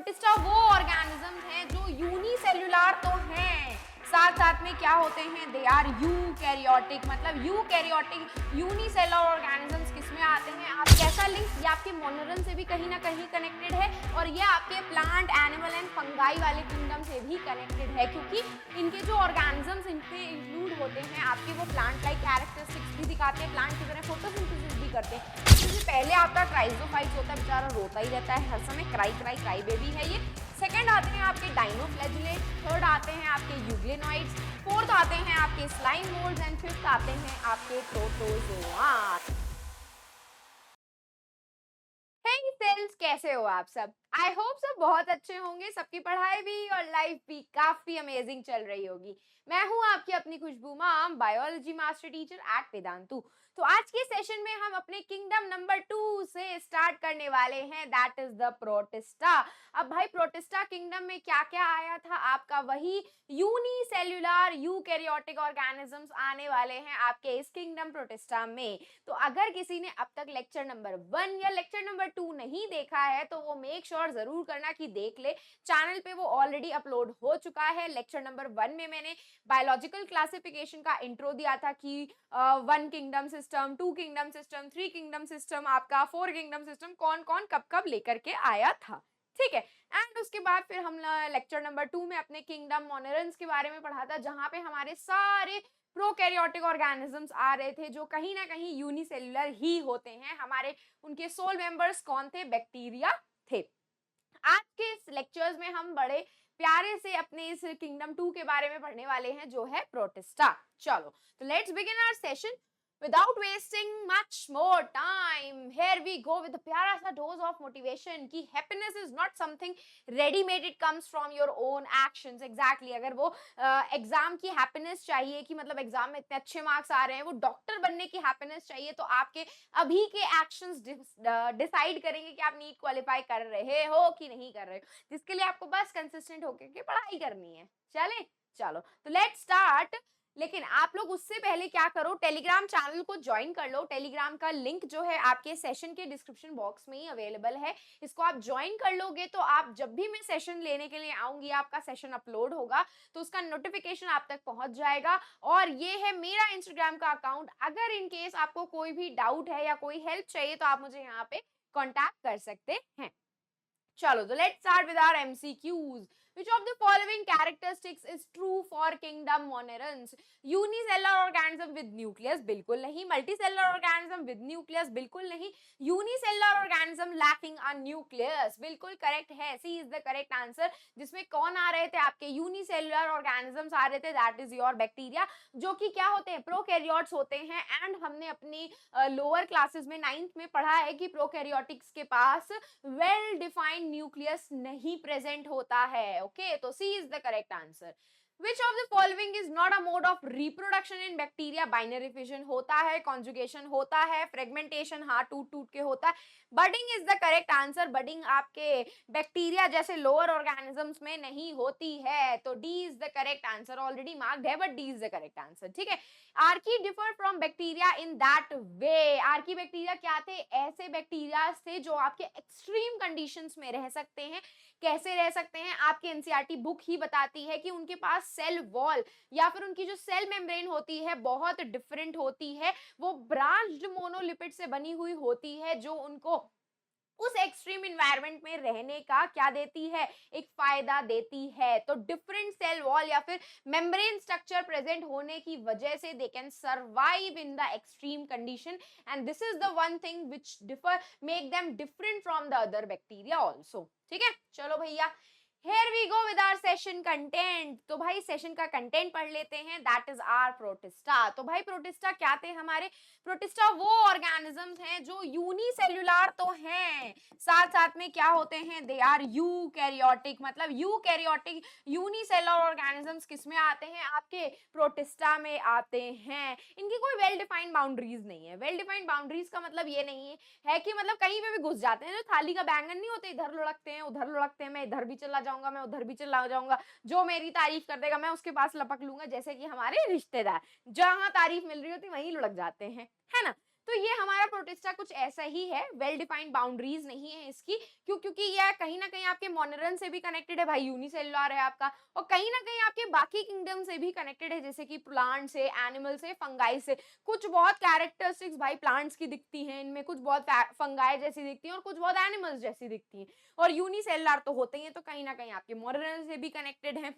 Protista वो organism हैं जो यूनिसेल्युलर तो हैं, साथ साथ में क्या होते हैं, दे आर यूकैरियोटिक, मतलब यूकैरियोटिक यूनिसेलुलर ऑर्गेनिजम्स किसमें आते हैं, आप कैसा लिंक, ये आपके मोनरल से भी कहीं ना कहीं कनेक्टेड है और ये आपके प्लांट, एनिमल एंड फंगाई वाले किंगडम से भी कनेक्टेड है, क्योंकि इनके जो ऑर्गेनिजम्स इनके इंक्लूड होते हैं आपके वो प्लांट लाइक कैरेक्टरिस्टिक्स भी दिखाते हैं, प्लांट की तरह फोटोसिंथेसिस भी करते हैं। क्योंकि पहले आपका ट्राइजोफाइट्स होता है, बेचारा रोता ही रहता है हर समय, क्राई क्राई क्राई बेबी है ये। सेकंड आते हैं आपके डाइनोफ्लैजिलेट, थर्ड आते हैं आपके यूग्लेनॉइड्स, फोर्थ आते हैं आपके स्लाइम मोल्ड्स एंड फिफ्थ आते हैं आपके प्रोटोजोआ। हे सेल्स, कैसे हो आप सब? आई होप सब बहुत अच्छे होंगे, सबकी पढ़ाई भी और लाइफ भी काफी अमेजिंग चल रही होगी। मैं हूं आपकी अपनी Khushboo ma'am, biology master teacher at Vedantu. तो आज के सेशन में हम अपने किंगडम नंबर 2 से स्टार्ट करने वाले हैं, दैट इज द प्रोटिस्टा। अब भाई प्रोटिस्टा किंगडम में क्या क्या आया था आपका, वही यूनिसेल्युलर यूकैरियोटिक ऑर्गेनिजम्स आने वाले हैं आपके इस किंगडम प्रोटिस्टा में। तो अगर किसी ने अब तक लेक्चर नंबर 1 या लेक्चर नंबर 2 नहीं देखा है तो वो मेक श्योर जरूर करना कि देख ले, चैनल पे वो ऑलरेडी अपलोड हो चुका है। लेक्चर नंबर 1 में मैंने बायोलॉजिकल क्लासिफिकेशन का इंट्रो दिया था कि 1 kingdom system, 2 kingdom system, 3 kingdom system, आपका 4 किंगडम सिस्टम कौन कौन कब कब लेकर के आया था, ठीक है। एंड उसके बाद फिर हम लेक्चर नंबर 2 में अपने किंगडम मोनेरन्स के बारे में पढ़ा था, जहां पे हमारे सारे प्रोकैरियोटिक ऑर्गेनिजम्स आ रहे थे जो कहीं ना कहीं यूनिसेल्युलर ही होते हैं। हमारे उनके सोल मेंबर्स कौन थे, बैक्टीरिया थे। आज के इस लेक्चर्स में हम बड़े प्यारे से अपने इस किंगडम 2 के बारे में पढ़ने वाले हैं जो है प्रोटिस्टा। चलो, तो let's begin our session without wasting much more time. Here we go with a प्यारा सा dose of motivation कि happiness is not something ready made, it comes from your own actions. Exactly, अगर वो exam की happiness चाहिए कि मतलब exam में इतने अच्छे मार्क्स आ रहे हैं, वो डॉक्टर बनने की हैप्पीनेस चाहिए, तो आपके अभी के एक्शंस डिसाइड करेंगे कि आप नीट क्वालिफाई कर रहे हो कि नहीं कर रहे हो, जिसके लिए आपको बस कंसिस्टेंट होकर के पढ़ाई करनी है। चले, चलो तो लेट्स स्टार्ट। लेकिन आप लोग उससे पहले क्या करो, टेलीग्राम चैनल को ज्वाइन कर लो। टेलीग्राम का लिंक जो है आपके सेशन के डिस्क्रिप्शन बॉक्स में ही अवेलेबल है, इसको आप ज्वाइन कर लोगे तो आप जब भी मैं सेशन लेने के लिए आऊंगी, आपका सेशन अपलोड होगा तो उसका नोटिफिकेशन आप तक पहुंच जाएगा। और ये है मेरा इंस्टाग्राम का अकाउंट, अगर इन केस आपको कोई भी डाउट है या कोई हेल्प चाहिए तो आप मुझे यहाँ पे कॉन्टैक्ट कर सकते हैं। चलो, तो let's start with our MCQs. Which of the following characteristics is true for kingdom monerans? Unicellular organism with nucleus, बिल्कुल नहीं। Multicellular organism with nucleus, बिल्कुल नहीं। Unicellular organism lacking a nucleus, बिल्कुल करेक्ट है। C is the correct answer। जिसमें कौन आ रहे थे आपके यूनिसेल्युलर ऑर्गेनिजम्स आ रहे थे, दैट इज योर बैक्टीरिया, जो कि क्या होते हैं, प्रोकैरियोट्स होते हैं। एंड हमने अपनी लोअर क्लासेस में 9th में पढ़ा है कि प्रोकैरियोटिक्स के पास वेल डिफाइंड न्यूक्लियस नहीं प्रेजेंट होता है। ओके, तो C is the correct answer. Which of the following is not a mode of reproduction in bacteria? Binary fission होता है, conjugation होता है, fragmentation हाँ टूट टूट के होता है, budding is the correct answer. Budding आपके बैक्टीरिया जैसे लोअर ऑर्गेनिजम्स में नहीं होती है, तो D is the correct answer. Already marked है but D is the correct answer, ठीक है। Archaea differ from bacteria in that way. Archaebacteria क्या थे, ऐसे बैक्टीरिया थे जो आपके एक्सट्रीम कंडीशंस में रह सकते हैं। कैसे रह सकते हैं, आपकी एनसीईआरटी बुक ही बताती है कि उनके पास सेल वॉल या फिर उनकी जो सेल मेम्ब्रेन होती है बहुत डिफरेंट होती है, वो ब्रांच्ड मोनोलिपिड से बनी हुई होती है, जो उनको उस एक्सट्रीम इन्वायरमेंट में रहने का क्या देती है, एक फायदा देती है। तो डिफरेंट सेल वॉल या फिर मेम्ब्रेन स्ट्रक्चर प्रेजेंट होने की वजह से they can survive in the extreme condition, and this is the one thing which differ make them different from the other bacteria also, ठीक है। चलो भैया, Here we go with our session content। तो भाई सेशन का content पढ़ लेते हैं, दैट इज आर प्रोटिस्टा। तो भाई प्रोटिस्टा क्या थे हमारे, प्रोटिस्टा वो ऑर्गेनिजम्स हैं जो यूनिसेल्युलर तो हैं, साथ साथ में क्या होते हैं, दे आर यूकैरियोटिक, मतलब यूकैरियोटिक यूनिसेल्युलर ऑर्गेनिजम्स किसमें आते हैं, आपके प्रोटिस्टा में आते हैं। इनकी कोई वेल डिफाइंड बाउंड्रीज नहीं है। वेल डिफाइंड बाउंड्रीज का मतलब ये नहीं है कि मतलब कहीं पे भी घुस जाते हैं, जो थाली का बैंगन नहीं होते, इधर लुढ़कते हैं उधर लुढ़कते हैं, मैं इधर भी चला जाऊंगा मैं उधर भी चला जाऊंगा, जो मेरी तारीफ कर देगा मैं उसके पास लपक लूंगा, जैसे कि हमारे रिश्तेदार जहां तारीफ मिल रही होती वहीं लुढ़क जाते हैं, है ना। तो ये हमारा प्रोटिस्टा कुछ ऐसा ही है, वेल डिफाइंड बाउंड्रीज नहीं है इसकी, क्योंकि यह कहीं ना कहीं आपके मोनरन से भी कनेक्टेड है भाई, यूनिसेलुलर है आपका, और कहीं ना कहीं आपके बाकी किंगडम से भी कनेक्टेड है, जैसे कि प्लांट से, एनिमल से, फंगाई से। कुछ बहुत कैरेक्टरिस्टिक्स भाई प्लांट्स की दिखती हैं इनमें, कुछ बहुत फंगाई जैसी दिखती हैं और कुछ बहुत एनिमल्स जैसी दिखती हैं, और यूनिसेलुलर तो होते ही हैं, तो कहीं ना कहीं आपके मोनरन से भी कनेक्टेड है।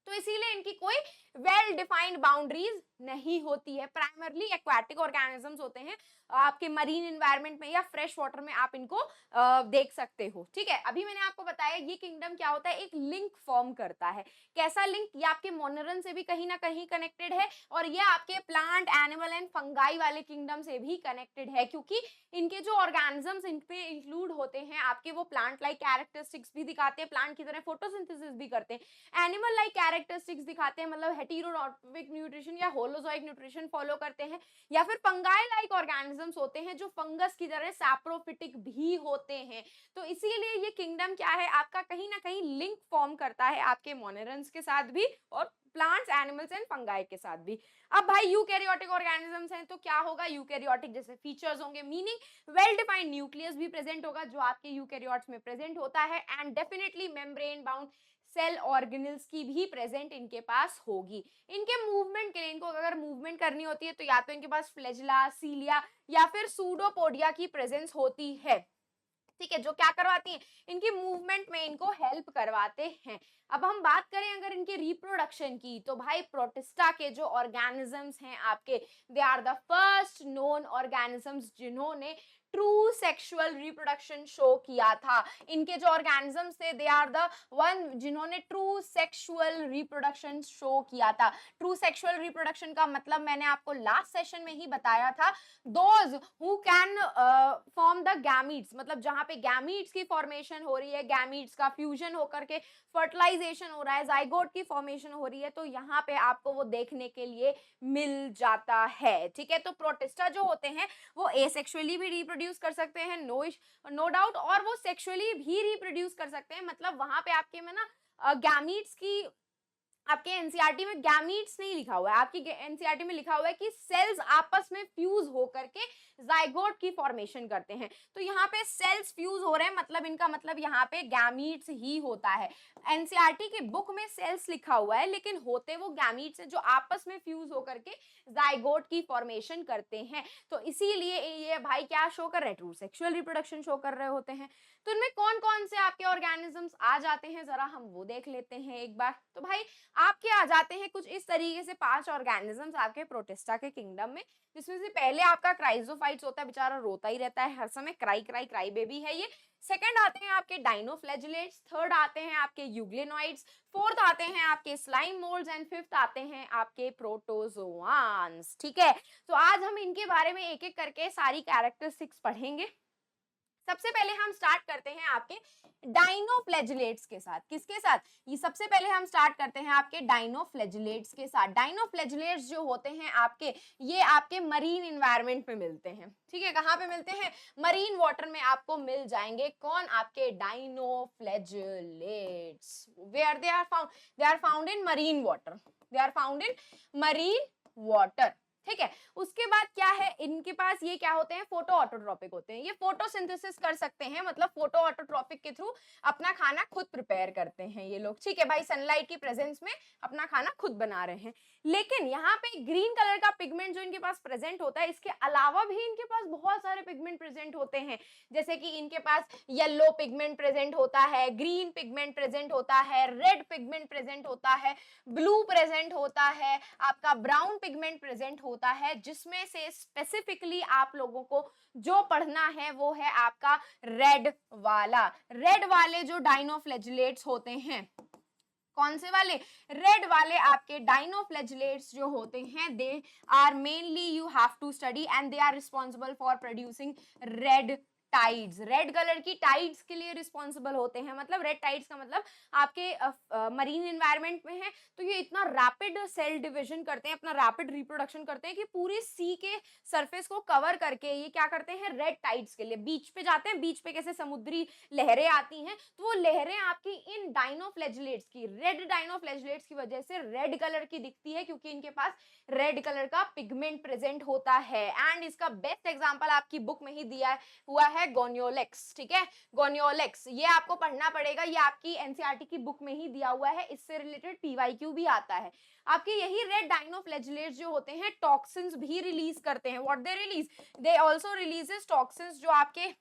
तो इसीलिए इनकी कोई वेल डिफाइंड बाउंड्रीज नहीं होती है। प्राइमरली एक्वाटिक ऑर्गेनिजम्स होते हैं, आपके मरीन एनवायरनमेंट में या फ्रेश वाटर में आप इनको देख सकते हो। ठीक है, अभी मैंने आपको बताया ये किंगडम क्या होता है, एक लिंक फॉर्म करता है। कैसा लिंक? ये आपके मोनरन से भी कहीं ना कहीं कनेक्टेड है, और ये आपके प्लांट, एनिमल एंड फंगाई वाले किंगडम से भी कनेक्टेड है, क्योंकि इनके जो ऑर्गेनिजम्स इनपे इंक्लूड होते हैं आपके, वो प्लांट लाइक कैरेक्टरिस्टिक्स भी दिखाते हैं, प्लांट की तरह फोटोसिंथेसिस भी करते हैं, एनिमल लाइक कैरेक्टरिस्टिक्स दिखाते हैं, मतलब हेटेरोट्रॉपिक न्यूट्रिशन या होलोजोइक न्यूट्रिशन फॉलो करते हैं, या फिर फंगाई लाइक ऑर्गेनिजम्स होते हैं जो फंगस की तरह सैप्रोफिटिक भी होते हैं। तो इसीलिए ये किंगडम क्या है आपका, कहीं ना कहीं लिंक फॉर्म करता है आपके मोनेरन्स के साथ भी, और प्लांट्स, एनिमल्स एंड फंगाई के साथ भी। अब भाई यूकैरियोटिक ऑर्गेनिजम्स हैं तो क्या होगा, यूकैरियोटिक जैसे फीचर्स होंगे, मीनिंग वेल डिफाइंड न्यूक्लियस भी प्रेजेंट होगा जो आपके यूकैरियोट्स में प्रेजेंट होता है, and definitely membrane bound cell organelles की भी प्रेजेंट इनके पास होगी। इनके मूवमेंट के लिए, इनको अगर मूवमेंट करनी होती है तो या तो इनके पास फ्लैजिला, सीलिया या फिर सूडोपोडिया की प्रेजेंस होती है। ठीक है, जो क्या करवाती हैं, इनकी मूवमेंट में इनको हेल्प करवाते हैं। अब हम बात करें अगर इनके रिप्रोडक्शन की, तो भाई प्रोटिस्टा के जो ऑर्गेनिजम्स हैं आपके, they are the first known organisms जिन्होंने ट्रू सेक्सुअल रिप्रोडक्शन शो किया था। इनके जो ऑर्गेनिजम्स थे, दे आर द वन जिन्होंने ट्रू सेक्सुअल रिप्रोडक्शन शो किया था। ट्रू सेक्सुअल रिप्रोडक्शन का मतलब मैंने आपको लास्ट सेशन में ही बताया था, those who can form the gametes, मतलब जहां पे गैमीट्स की फॉर्मेशन हो रही है, गैमीट्स का फ्यूजन होकर के फर्टिलाइजेशन हो रहा है, जाइगोट की फॉर्मेशन हो रही है, तो यहाँ पे आपको वो देखने के लिए मिल जाता है। ठीक है, तो प्रोटिस्टा जो होते हैं वो एसेक्सुअली भी रिप्रोड्यूस कर सकते हैं, नो डाउट, और वो सेक्सुअली भी रिप्रोड्यूस कर सकते हैं। मतलब वहां पे आपके में ना गैमीट्स की, आपके एनसीईआरटी में गैमीट्स नहीं लिखा हुआ है, आपकी एनसीईआरटी में लिखा हुआ है कि सेल्स आपस में फ्यूज होकर के जाइगोट की फॉर्मेशन करते हैं। तो यहाँ पे सेल्स फ्यूज हो रहे हैं, मतलब इनका मतलब यहाँ पे गैमीट्स ही होता है। एनसीईआरटी के बुक में सेल्स लिखा हुआ है, लेकिन होते वो गैमीट्स हैं जो आपस में फ्यूज होकर के जाइगोट की फॉर्मेशन करते हैं। तो इसीलिए ये भाई क्या शो कर रहे हैं, ट्रू सेक्सुअल रिप्रोडक्शन शो कर रहे होते हैं। तो इनमें कौन कौन से आपके ऑर्गेनिजम्स आ जाते हैं, जरा हम वो देख लेते हैं एक बार। तो भाई आपके आ जाते हैं कुछ इस तरीके से 5 ऑर्गेनिजम्स आपके प्रोटिस्टा के किंगडम में, जिसमें से पहले आपका क्राइजोफाइट्स होता है, बेचारा रोता ही रहता है हर समय, क्राई क्राई क्राई बेबी है ये। सेकंड आते हैं आपके डाइनोफ्लैजिलेट्स, थर्ड आते हैं आपके यूग्लिनोइड्स, फोर्थ आते हैं आपके स्लाइम मोल्ड्स, एंड फिफ्थ आते हैं आपके प्रोटोजोआन्स। ठीक है, तो आज हम इनके बारे में एक एक करके सारी कैरेक्टरिस्टिक्स पढ़ेंगे। सबसे पहले हम स्टार्ट करते हैं आपके डाइनोफ्लैजिलेट्स के साथ। किसके साथ? ये सबसे पहले हम स्टार्ट करते हैं आपके डाइनोफ्लैजिलेट्स के साथ। डाइनोफ्लैजिलेट्स जो होते हैं आपके, ये आपके मरीन एनवायरनमेंट में मिलते हैं। ठीक है, कहाँ पे मिलते हैं? मरीन वाटर में आपको मिल जाएंगे। कौन? आपके dinoflagellates. Where they are found? They are found in marine water, they are found in marine water. ठीक है, उसके बाद क्या है, इनके पास ये क्या होते हैं, फोटो ऑटोट्रॉपिक होते हैं। ये फोटोसिंथेसिस कर सकते हैं, मतलब फोटो ऑटोट्रॉपिक के थ्रू अपना खाना खुद प्रिपेयर करते हैं ये लोग। ठीक है भाई, सनलाइट की प्रेजेंस में अपना खाना खुद बना रहे हैं। लेकिन यहाँ पे ग्रीन कलर का पिगमेंट जो इनके पास प्रेजेंट होता है, इसके अलावा भी इनके पास बहुत सारे पिगमेंट प्रेजेंट होते हैं। जैसे कि इनके पास येलो पिगमेंट प्रेजेंट होता है, ग्रीन पिगमेंट प्रेजेंट होता है, रेड पिगमेंट प्रेजेंट होता है, ब्लू प्रेजेंट होता है, आपका ब्राउन पिगमेंट प्रेजेंट होता है, जिसमें से स्पेसिफिकली आप लोगों को जो पढ़ना है वो है आपका रेड वाला। रेड वाले जो डाइनोफ्लैजिलेट्स होते हैं, कौन से वाले? रेड वाले आपके डाइनोफ्लैजिलेट्स जो होते हैं, they are mainly, you have to study, and they are responsible for producing red tides. Red colour की टाइड्स के लिए रिस्पॉन्सिबल होते हैं। मतलब रेड टाइड्स का मतलब आपके मरीन एनवायरनमेंट में है, तो ये इतना रैपिड सेल डिवीजन करते हैं, अपना रैपिड रिप्रोडक्शन करते हैं कि पूरी सी के सरफेस को कवर करके ये क्या करते हैं, रेड टाइड्स के लिए बीच पे जाते हैं। बीच पे कैसे समुद्री लहरें आती हैं, तो वो लहरें आपकी इन इन डाइनोफ्लैजिलेट्स की, रेड डाइनोफ्लैजिलेट्स की वजह से रेड कलर की दिखती है, क्योंकि इनके पास रेड कलर का पिगमेंट प्रेजेंट होता है। एंड इसका बेस्ट एग्जांपल आपकी बुक में ही दिया हुआ है गोनियोलेक्स, ठीक है, गोनियोलेक्स, ये आपको पढ़ना पड़ेगा, ये आपकी एनसीईआरटी की बुक में ही दिया हुआ है, इससे रिलेटेड पीवाईक्यू भी आता है। आपके यही रेड डाइनोफ्लैजिलेट्स जो होते हैं टॉक्सिन्स भी रिलीज करते हैं। What they release, they also releases toxins जो आपके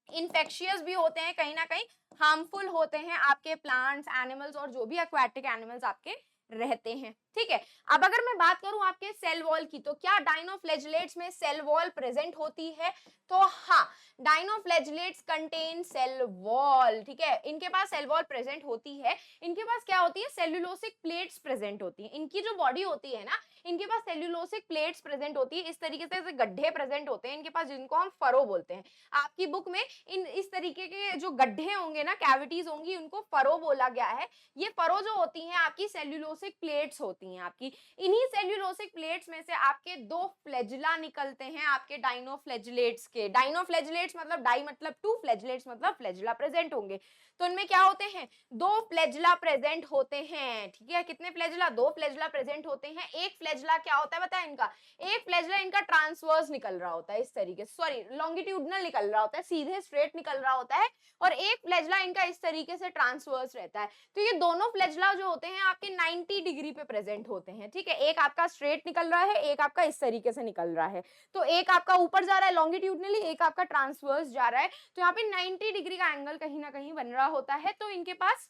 इन्फेक्शियस भी होते हैं, कहीं ना कहीं हार्मफुल होते हैं आपके प्लांट्स, एनिमल्स और जो भी एक्वाटिक एनिमल्स आपके रहते हैं, ठीक है। अब अगर मैं बात करूं आपके सेल वॉल की, तो क्या डाइनोफ्लैजिलेट्स में सेल वॉल प्रेजेंट होती है? तो हाँ, डाइनोफ्लैजिलेट्स कंटेन सेल वॉल, ठीक है, इनके पास सेल वॉल प्रेजेंट होती है। इनके पास क्या होती है, सेल्यूलोसिक प्लेट्स प्रेजेंट होती है। इनकी जो बॉडी होती है ना, इनके पास सेल्यूलोसिक प्लेट्स प्रेजेंट होती है, इस तरीके से गड्ढे प्रेजेंट होते हैं इनके पास, जिनको हम फरो बोलते हैं। आपकी बुक में इन इस तरीके के जो गड्ढे होंगे ना, कैविटीज होंगी, उनको फरो बोला गया है। ये फरो जो होती हैं आपकी सेल्यूलोसिक प्लेट्स होती हैं आपकी। इन्हीं सेल्यूलोसिक प्लेट्स में से आपके दो फ्लैजिला निकलते हैं आपके डाइनोफ्लैजिलेट्स के। डाइनोफ्लैजिलेट्स मतलब डाई मतलब टू, फ्लैजिलेट्स मतलब फ्लैजिला प्रेजेंट होंगे। तो इनमें क्या होते हैं, दो फ्लैजिला प्रेजेंट होते हैं, ठीक है। कितने फ्लैजिला, दो फ्लैजिला प्रेजेंट होते हैं। एक फ्लैजिला क्या होता है बताया इनका, एक फ्लैजिला इनका ट्रांसवर्स निकल रहा होता है इस तरीके से, सॉरी लॉन्गिट्यूडनल निकल रहा होता है, सीधे स्ट्रेट निकल रहा होता है, और एक फ्लैजिला इनका इस तरीके से ट्रांसवर्स रहता है। तो ये दोनों फ्लैजिला जो होते हैं आपके 90 डिग्री पे प्रेजेंट होते हैं, ठीक है। एक आपका स्ट्रेट निकल रहा है, एक आपका इस तरीके से निकल रहा है। तो एक आपका ऊपर जा रहा है लॉन्गिट्यूडनली, एक आपका ट्रांसवर्स जा रहा है। तो यहाँ पे 90 डिग्री का एंगल कहीं ना कहीं बन रहा होता है। तो इनके पास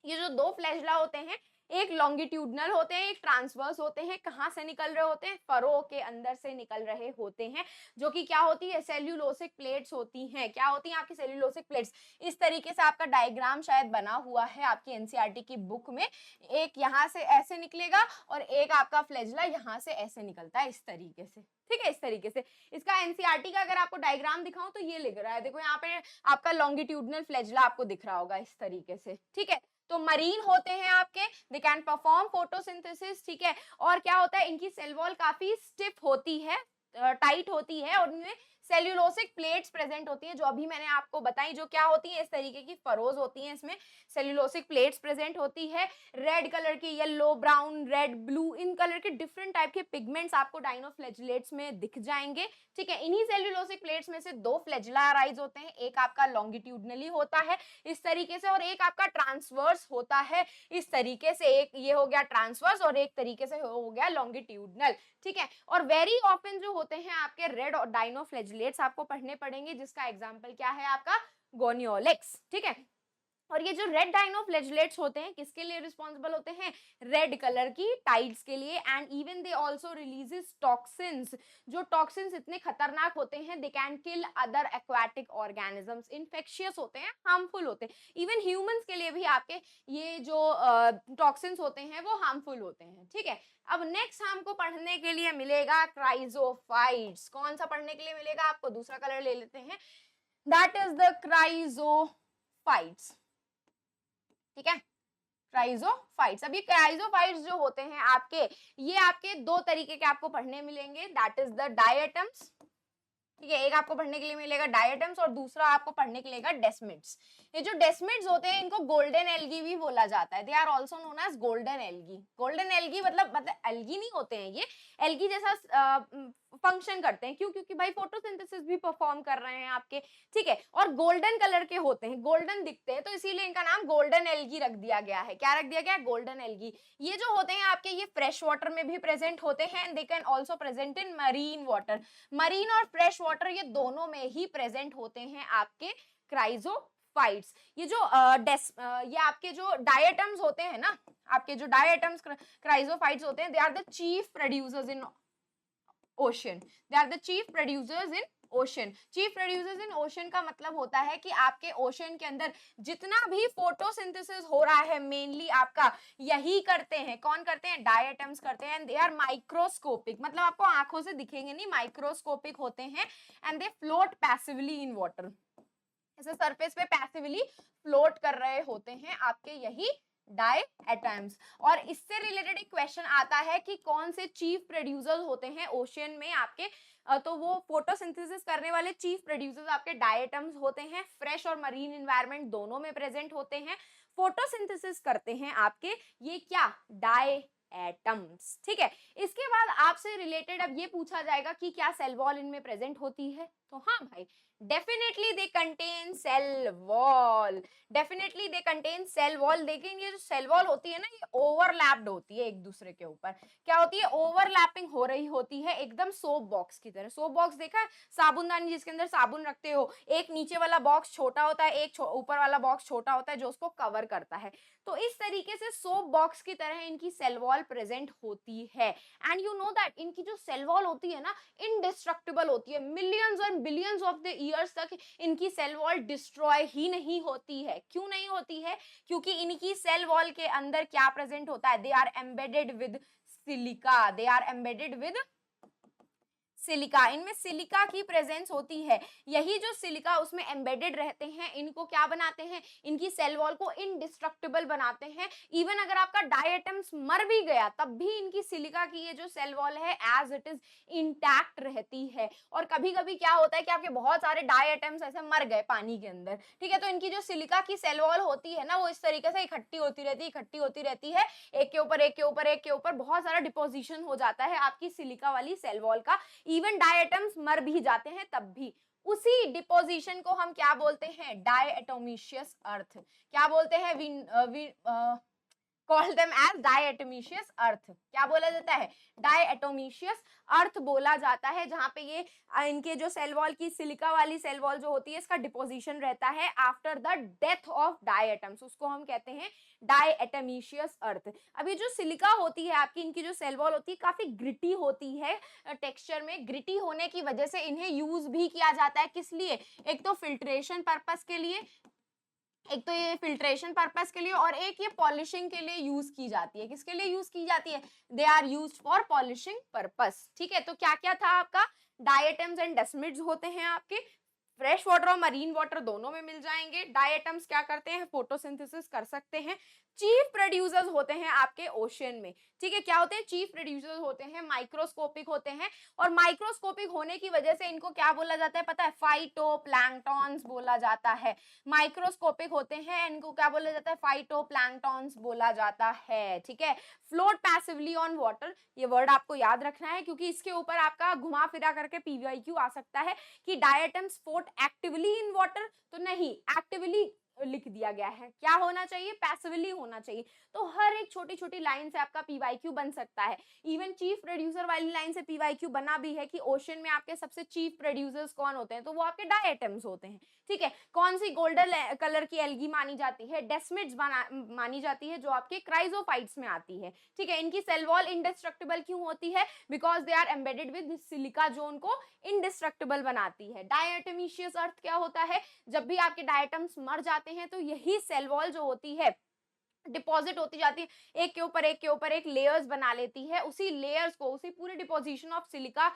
ये जो दो फ्लैजिला होते हैं, एक लॉन्गिट्यूडनल होते हैं, एक ट्रांसवर्स होते हैं। कहां से निकल रहे होते हैं, फरो के अंदर से निकल रहे होते हैं, जो कि क्या होती है, सेल्यूलोसिक प्लेट्स होती हैं। क्या होती हैं आपकी सेल्यूलोसिक प्लेट्स, इस तरीके से आपका डायग्राम शायद बना हुआ है आपकी एनसीईआरटी की बुक में। एक यहाँ से ऐसे निकलेगा और एक आपका फ्लैजिला यहाँ से ऐसे निकलता है इस तरीके से, ठीक है, इस तरीके से। इसका एनसीईआरटी का अगर आपको डायग्राम दिखाऊं तो ये लिख रहा है, देखो यहाँ पे आपका लॉन्गिट्यूडनल फ्लैजिला आपको दिख रहा होगा इस तरीके से, ठीक है। तो मरीन होते हैं आपके, दे कैन परफॉर्म फोटोसिंथेसिस, ठीक है। और क्या होता है, इनकी सेल वॉल काफी स्टिफ होती है, टाइट होती है, और इनमें सेल्यूलोसिक प्लेट्स प्रेजेंट होती हैं, जो अभी मैंने आपको बताई, जो क्या होती हैं, इस तरीके की फरोज होती हैं, इसमें सेल्यूलोसिक प्लेट्स प्रेजेंट होती है। रेड कलर की, yellow, brown, red, blue, in colour के डिफरेंट टाइप के पिगमेंट्स आपको डाइनोफ्लैजिलेट्स में दिख जाएंगे, ठीक है। इन्हीं सेल्यूलोसिक प्लेट्स में से दो फ्लैजिला अराइज होते हैं, एक आपका लॉन्गिट्यूडनली होता है इस तरीके से, और एक आपका ट्रांसवर्स होता है इस तरीके से। एक ये हो गया ट्रांसवर्स और एक तरीके से हो गया लॉन्गिट्यूडनल, ठीक है। और वेरी ऑफन जो होते हैं आपके रेड और डाइनोफ्लैजिलेट्स आपको पढ़ने पड़ेंगे, जिसका एग्जांपल क्या है आपका गोनियोलेक्स, ठीक है। और ये जो रेड डाइनोफ्लैजिलेट्स होते हैं किसके लिए रिस्पॉन्सिबल होते हैं, रेड कलर की टाइड्स के लिए। And even they also releases toxins, जो टॉक्सिन्स इतने खतरनाक होते हैं, they can kill other aquatic organisms, infectious होते हैं, हार्मफुल होते हैं। इवन ह्यूमंस के लिए भी आपके ये जो टॉक्सिन्स होते हैं वो हार्मफुल होते हैं, ठीक है। अब नेक्स्ट हमको पढ़ने के लिए मिलेगा क्राइजोफाइट्स। कौन सा पढ़ने के लिए मिलेगा आपको, दूसरा कलर ले लेते हैं, दैट इज द क्राइजोफाइट्स, ठीक है, क्राइजोफाइट्स। अब ये क्राइजोफाइट्स जो होते हैं आपके, ये आपके दो तरीके के आपको पढ़ने मिलेंगे, दैट इज द डायटम्स, ठीक है। एक आपको पढ़ने के लिए मिलेगा डायटम्स और दूसरा आपको पढ़ने के लिए मिलेगा डेस्मिड्स। ये जो डेस्मिड्स होते हैं इनको गोल्डन एल्गी भी बोला जाता है, they are also known as golden algae. Golden algae मतलब एल्गी नहीं होते हैं, ये एल्गी जैसा फंक्शन करते हैं, क्यों, क्योंकि भाई फोटोसिंथेसिस भी परफॉर्म कर रहे हैं आपके, ठीक है। और गोल्डन कलर के होते हैं, गोल्डन दिखते हैं, तो इसीलिए इनका नाम गोल्डन एल्गी रख दिया गया है। क्या रख दिया गया है, गोल्डन एल्गी। ये जो होते हैं आपके, ये फ्रेश वाटर में भी प्रेजेंट होते हैं, they can also present in marine water. Marine और फ्रेश वाटर ये दोनों में ही प्रेजेंट होते हैं आपके क्राइजोफाइट्स। ये जो ये आपके जो डायटम्स होते हैं ना, आपके जो डायटम्स क्राइजोफाइट्स होते हैं, they are the chief producers in ocean, they are the chief producers in ocean. Chief producers in ocean का मतलब होता है कि आपके ओशन के अंदर जितना भी फोटोसिंथेसिस हो रहा है मेनली आपका यही करते हैं, कौन करते हैं, डायटम्स करते हैं। एंड दे आर माइक्रोस्कोपिक, मतलब आपको आंखों से दिखेंगे नहीं, माइक्रोस्कोपिक होते हैं। And they float passively in water, ऐसे सरफेस पे पैसिवली फ्लोट कर रहे होते हैं आपके यही डायटम्स। और इससे रिलेटेड एक क्वेश्चन आता है कि कौन से चीफ प्रोड्यूसर्स होते हैं ओशियन में आपके तो वो फोटोसिंथेसिस करने वाले चीफ प्रोड्यूसर्स आपके डायटम्स होते हैं, फ्रेश और मरीन एनवायरनमेंट दोनों में प्रेजेंट होते हैं। फोटोसिंथेसिस करते हैं आपके ये क्या, डाई एटम्स। ठीक है, इसके बाद आपसे रिलेटेड अब ये पूछा जाएगा कि क्या सेल वॉल इनमें प्रेजेंट होती है, तो हाँ भाई, definitely they contain cell wall, definitely they contain cell wall. लेकिन ये जो सेल वॉल होती है ना, ये ओवरलैप्ड होती है एक दूसरे के ऊपर। क्या होती है, ओवरलैपिंग हो रही होती है, एकदम सोप बॉक्स की तरह। सोप बॉक्स देखा है, साबुनदानी जिसके अंदर साबुन रखते हो, एक नीचे वाला बॉक्स छोटा होता है, एक ऊपर वाला बॉक्स छोटा होता है जो उसको कवर करता है। तो इस तरीके से सोप बॉक्स की तरह इनकी सेल वॉल प्रेजेंट होती है। एंड यू नो दैट इनकी जो सेल वॉल होती है ना, इनडिस्ट्रक्टिबल होती है। मिलियंस और बिलियंस ऑफ द ईयर्स तक इनकी सेल वॉल डिस्ट्रॉय ही नहीं होती है। क्यों नहीं होती है, क्योंकि इनकी सेल वॉल के अंदर क्या प्रेजेंट होता है, they are embedded with silica, they are embedded with silica. इनमें सिलिका की प्रेजेंस होती है। यही जो सिलिका उसमें एम्बेडेड रहते हैं, इनको क्या बनाते हैं, इनकी सेल वॉल को इनडिस्ट्रक्टिबल बनाते हैं। इवन अगर आपका डायटम्स मर भी गया तब भी इनकी सिलिका की ये जो सेल वॉल है एज इट इज इंटैक्ट रहती है। और कभी कभी क्या होता है कि आपके बहुत सारे डायटम्स ऐसे मर गए पानी के अंदर, ठीक है, तो इनकी जो सिलिका की सेल वॉल होती है ना, वो इस तरीके से इकट्ठी होती रहती है, इकट्ठी होती रहती है, एक के ऊपर एक के ऊपर एक के ऊपर बहुत सारा डिपोजिशन हो जाता है आपकी सिलिका वाली सेल वॉल का। इवन डायटम्स मर भी जाते हैं तब भी। उसी डिपोजिशन को हम क्या बोलते हैं, डायएटोमिशियस अर्थ। क्या बोलते हैं, कॉल देम एज डायएटोमिशियस अर्थ। क्या बोला जाता है, डायएटोमिशियस अर्थ बोला जाता है, जहां पे ये इनके जो सेल वॉल की सिलिका वाली सेल वॉल जो होती है, इसका डिपोजिशन रहता है after the death of diatoms, उसको हम कहते हैं डायएटोमिशियस अर्थ। अब ये जो सिलिका होती है आपकी, इनकी जो सेल वॉल होती है काफी ग्रिटी होती है टेक्सचर में। ग्रिटी होने की वजह से इन्हें यूज भी किया जाता है, किस लिए, एक तो फिल्ट्रेशन पर्पस के लिए, एक तो ये फिल्ट्रेशन पर्पस के लिए, और एक ये पॉलिशिंग के लिए यूज की जाती है। किसके लिए यूज की जाती है, they are used for polishing purpose. ठीक है, तो क्या क्या था आपका, डायटम्स एंड डेस्मिड्स होते हैं आपके, फ्रेश वाटर और मरीन वाटर दोनों में मिल जाएंगे। डायटम्स क्या करते हैं, फोटोसिंथेसिस कर सकते हैं। चीफ प्रोड्यूसर्स होते हैं आपके ओशियन में। ठीक है, क्या होते हैं, चीफ प्रोड्यूसर्स होते हैं, माइक्रोस्कोपिक होते हैं। और माइक्रोस्कोपिक होने की वजह से इनको क्या बोला जाता है पता है, फाइटोप्लैंक्टॉन्स बोला जाता है। माइक्रोस्कोपिक होते हैं, इनको क्या बोला जाता है, फाइटोप्लैंक्टॉन्स बोला जाता है। ठीक है, फ्लोट पैसिवली ऑन वाटर, ये वर्ड आपको याद रखना है क्योंकि इसके ऊपर आपका घुमा फिरा करके पीवाईक्यू आ सकता है कि diatoms float actively in water, तो नहीं, एक्टिवली लिख दिया गया है, क्या होना चाहिए, पैसिवली होना चाहिए। तो हर एक छोटी छोटी लाइन से आपका पीवाईक्यू बन सकता है। इवन चीफ प्रोड्यूसर वाली लाइन से पीवाईक्यू बना भी है कि ओशन में आपके सबसे चीफ प्रोड्यूसर्स कौन होते हैं, तो वो आपके डायटम्स होते हैं। ठीक है, कौन सी गोल्डन कलर की एल्गी मानी जाती है, डेस्मिड्स मानी जाती है, जो आपके क्राइजोफाइट्स में आती है। ठीक है, इनकी सेल वॉल इंडेस्ट्रक्टिबल क्यों होती है, because they are embedded with silica जो उनको इंडेस्ट्रक्टिबल बनाती है। डायटोमिशियस अर्थ क्या होता है, जब भी आपके डायटम्स मर जाते हैं तो यही सेल वॉल जो होती है डिपॉजिट होती जाती है, एक के ऊपर एक के ऊपर एक लेयर्स बना लेती है। उसी लेयर्स को, उसी पूरे डिपोजिशन ऑफ सिलिका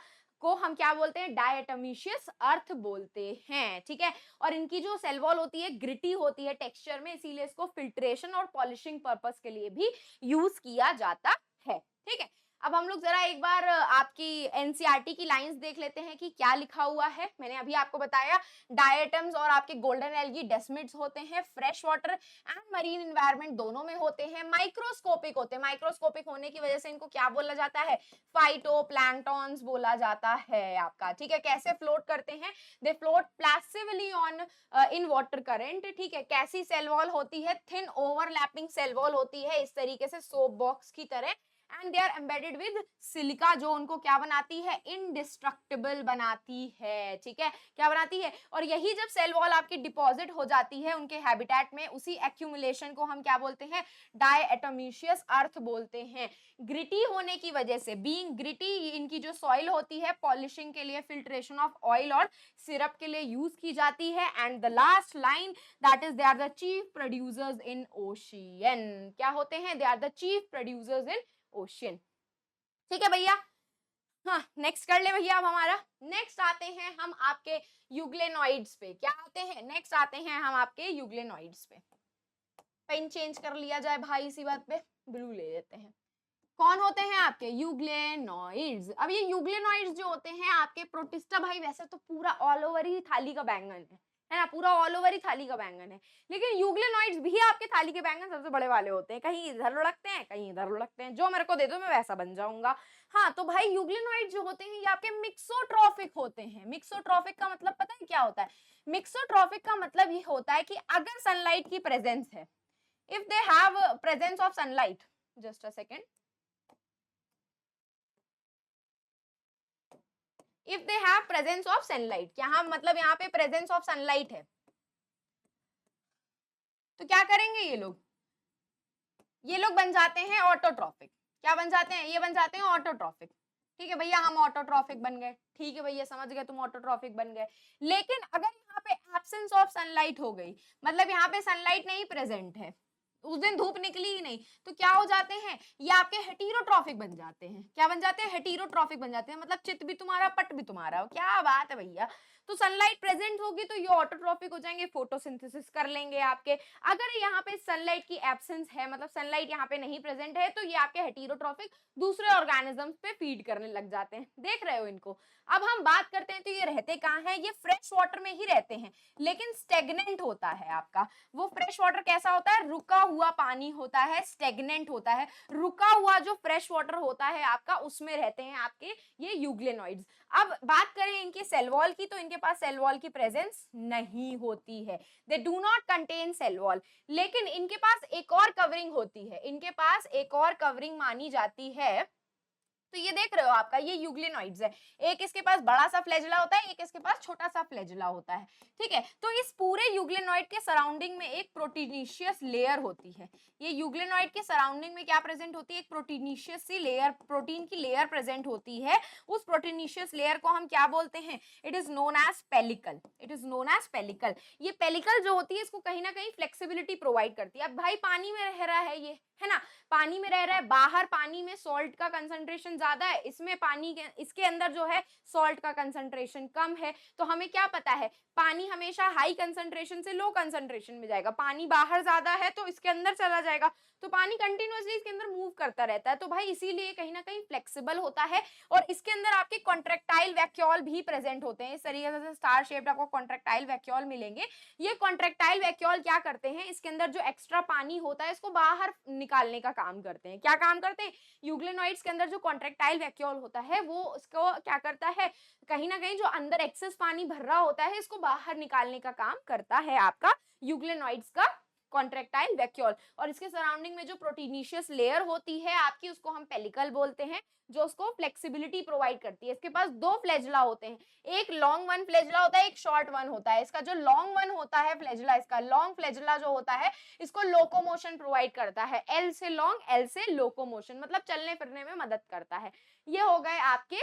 को हम क्या बोलते हैं, डायटोमिशियस अर्थ बोलते हैं। ठीक है, और इनकी जो सेल वॉल होती है ग्रिटी होती है टेक्सचर में, इसीलिए इसको फिल्ट्रेशन और पॉलिशिंग पर्पस के लिए भी यूज किया जाता है। ठीक है, अब हम लोग जरा एक बार आपकी एनसीईआरटी की लाइंस देख लेते हैं कि क्या लिखा हुआ है। मैंने अभी आपको बताया डायटम्स और आपके गोल्डन एल्गी डेस्मिड्स होते हैं, fresh water and marine environment दोनों में होते हैं, माइक्रोस्कोपिक होते हैं। माइक्रोस्कोपिक होने की वजह से इनको क्या बोला जाता है, फाइटोप्लैंक्टॉन्स बोला जाता है आपका। ठीक है, कैसे फ्लोट करते हैं, they float passively on in water current. ठीक है, कैसी सेल वॉल होती है, थिन ओवरलैपिंग सेल वॉल होती है, इस तरीके से सोप बॉक्स की तरह। And they are embedded with silica जो उनको क्या बनाती है, इनडिस्ट्रक्टिबल बनाती है। ठीक है, क्या बनाती है, और यही जब सेल वॉल आपकी डिपॉजिट हो जाती है उनके हैबिटेट में, उसी एक्यूमुलेशन को हम क्या बोलते हैं, डायएटोमिशियस अर्थ बोलते हैं। ग्रिटी होने की वजह से, बीइंग ग्रिटी, इनकी जो सॉइल होती है पॉलिशिंग के लिए, फिल्ट्रेशन ऑफ ऑयल और सिरप के लिए यूज की जाती है। And the last line that is they are the chief producers in ocean. क्या होते हैं, they are the chief producers in ocean. ठीक है भैया, हाँ नेक्स्ट कर ले भैया। अब हमारा नेक्स्ट आते हैं हम आपके यूग्लेनॉइड्स पे। क्या आते हैं, नेक्स्ट आते हैं हम आपके यूग्लेनॉइड्स पे। पेन चेंज कर लिया जाए भाई इसी बात पे, ब्लू ले लेते हैं। कौन होते हैं आपके यूग्लेनॉइड्स। अब ये यूग्लेनॉइड्स जो होते हैं आपके प्रोटिस्टा भाई वैसे तो पूरा ऑल ओवर ही थाली का बैंगन है ना, पूरा ऑल ओवर ही थाली का बैंगन है, लेकिन यूग्लेनॉइड्स भी आपके थाली के बैंगन सबसे बड़े वाले होते हैं, कहीं इधर लुढ़कते हैं कहीं इधर लुढ़कते हैं, जो मेरे को दे दो मैं वैसा बन जाऊंगा। हाँ तो भाई यूग्लेनॉइड जो होते हैं ये आपके मिक्सोट्रॉफिक होते हैं। मिक्सोट्रॉफिक का मतलब पता है क्या होता है? मिक्सोट्रॉफिक का मतलब ये होता है कि अगर सनलाइट की प्रेजेंस है, if they have presence of sunlight, just a second, if they have presence of sunlight, यहाँ मतलब यहाँ पे प्रेजेंस ऑफ सनलाइट है, तो क्या करेंगे ये लोग बन जाते हैं ऑटोट्रॉफिक। क्या बन जाते हैं? ये बन जाते हैं ऑटोट्रॉफिक। ठीक है भैया हम ऑटोट्रॉफिक बन गए, ठीक है भैया समझ गए तुम ऑटोट्रॉफिक बन गए। लेकिन अगर यहाँ पे एब्सेंस ऑफ सनलाइट हो गई, मतलब यहाँ पे सनलाइट नहीं प्रेजेंट है, उस दिन धूप निकली ही नहीं, तो क्या हो जाते हैं? ये आपके हेटेरोट्रॉफिक बन जाते हैं। क्या बन जाते हैं? हेटेरोट्रॉफिक बन जाते हैं, मतलब चित भी तुम्हारा पट भी तुम्हारा। क्या बात है भैया। तो सनलाइट प्रेजेंट होगी तो ये ऑटोट्रॉफिक हो जाएंगे, फोटोसिंथेसिस कर लेंगे आपके। अगर यहाँ पे सनलाइट की एब्सेंस है, मतलब सनलाइट यहाँ पे नहीं प्रेजेंट है, तो ये आपके हेटेरोट्रॉफिक दूसरे ऑर्गेनिजम्स पे फीड करने लग जाते हैं। देख रहे हो इनको। अब हम बात करते हैं तो ये रहते कहाँ हैं? ये फ्रेश वाटर में ही रहते हैं, लेकिन स्टेगनेंट होता है आपका। वो फ्रेश वाटर कैसा होता है? रुका हुआ पानी होता है, स्टेगनेंट होता है। रुका हुआ जो फ्रेश वाटर होता है आपका, उसमें रहते हैं आपके ये यूग्लेनॉइड्स। अब बात करें इनकी सेल वॉल की, तो इनके पास सेल वॉल की प्रेजेंस नहीं होती है, they do not contain cell wall. लेकिन इनके पास एक और कवरिंग होती है, इनके पास एक और कवरिंग मानी जाती है। तो ये देख रहे हो आपका ये यूग्लिनॉइड्स है, एक इसके पास बड़ा सा फ्लैजिला होता है, एक इसके पास छोटा सा फ्लैजिला होता है। ठीक है, तो इस पूरे यूग्लिनॉइड के सराउंडिंग में एक प्रोटीनिशियस लेयर होती है। ये यूग्लिनॉइड के सराउंडिंग में क्या प्रेजेंट होती है? एक प्रोटीनिशियस सी लेयर, प्रोटीन की लेयर प्रेजेंट होती है। उस प्रोटीनिशियस लेयर को हम क्या बोलते हैं? It is known as pellicle. It is known as pellicle. ये पेलिकल जो होती है इसको कहीं ना कहीं फ्लेक्सिबिलिटी प्रोवाइड करती है। अब भाई पानी में रह रहा है ये, है ना, पानी में रह रहा है, बाहर पानी में सॉल्ट का कंसंट्रेशन ज्यादा है, इसमें पानी के इसके अंदर जो है सॉल्ट का कंसंट्रेशन कम है। तो हमें क्या पता है? पानी हमेशा हाई कंसंट्रेशन से लो कंसंट्रेशन में जाएगा। पानी बाहर ज्यादा है तो इसके अंदर चला जाएगा, तो पानी कंटिन्यूअसली इसके अंदर मूव करता रहता है। तो भाई इसीलिए कहीं ना कहीं फ्लेक्सिबल होता है। और इसके अंदर आपके कॉन्ट्रेक्टाइल वैक्यूल भी प्रेजेंट होते हैं। इस तरीके से स्टार शेप्ड आपको कॉन्ट्रेक्टाइल वैक्यूल मिलेंगे। ये कॉन्ट्रेक्टाइल वैक्यूल क्या करते हैं? इसके अंदर जो एक्स्ट्रा पानी होता है इसको बाहर निकालने का काम करते हैं। क्या काम करते हैं? यूग्लिनॉइड्स के अंदर जो कॉन्ट्रेक्टाइल वैक्यूल होता है वो उसको क्या करता है? कहीं ना कहीं जो अंदर एक्सेस पानी भर रहा होता है इसको बाहर निकालने का काम करता है आपका यूग्लिनॉइड्स का कॉन्ट्रेक्टाइल वैक्यूल। और इसके सराउंडिंग में जो प्रोटीनिशियस लेयर होती है आपकी, उसको हम पेलिकल बोलते हैं, जो उसको फ्लेक्सिबिलिटी प्रोवाइड करती है। इसके पास दो फ्लैजिला होते हैं, एक लॉन्ग वन फ्लैजिला होता है, एक शॉर्ट वन होता है। इसका जो लॉन्ग वन होता है फ्लैजिला, इसका लॉन्ग फ्लैजिला जो होता है इसको लोकोमोशन प्रोवाइड करता है। एल से लॉन्ग, एल से लोकोमोशन, मतलब चलने फिरने में मदद करता है। ये हो गए आपके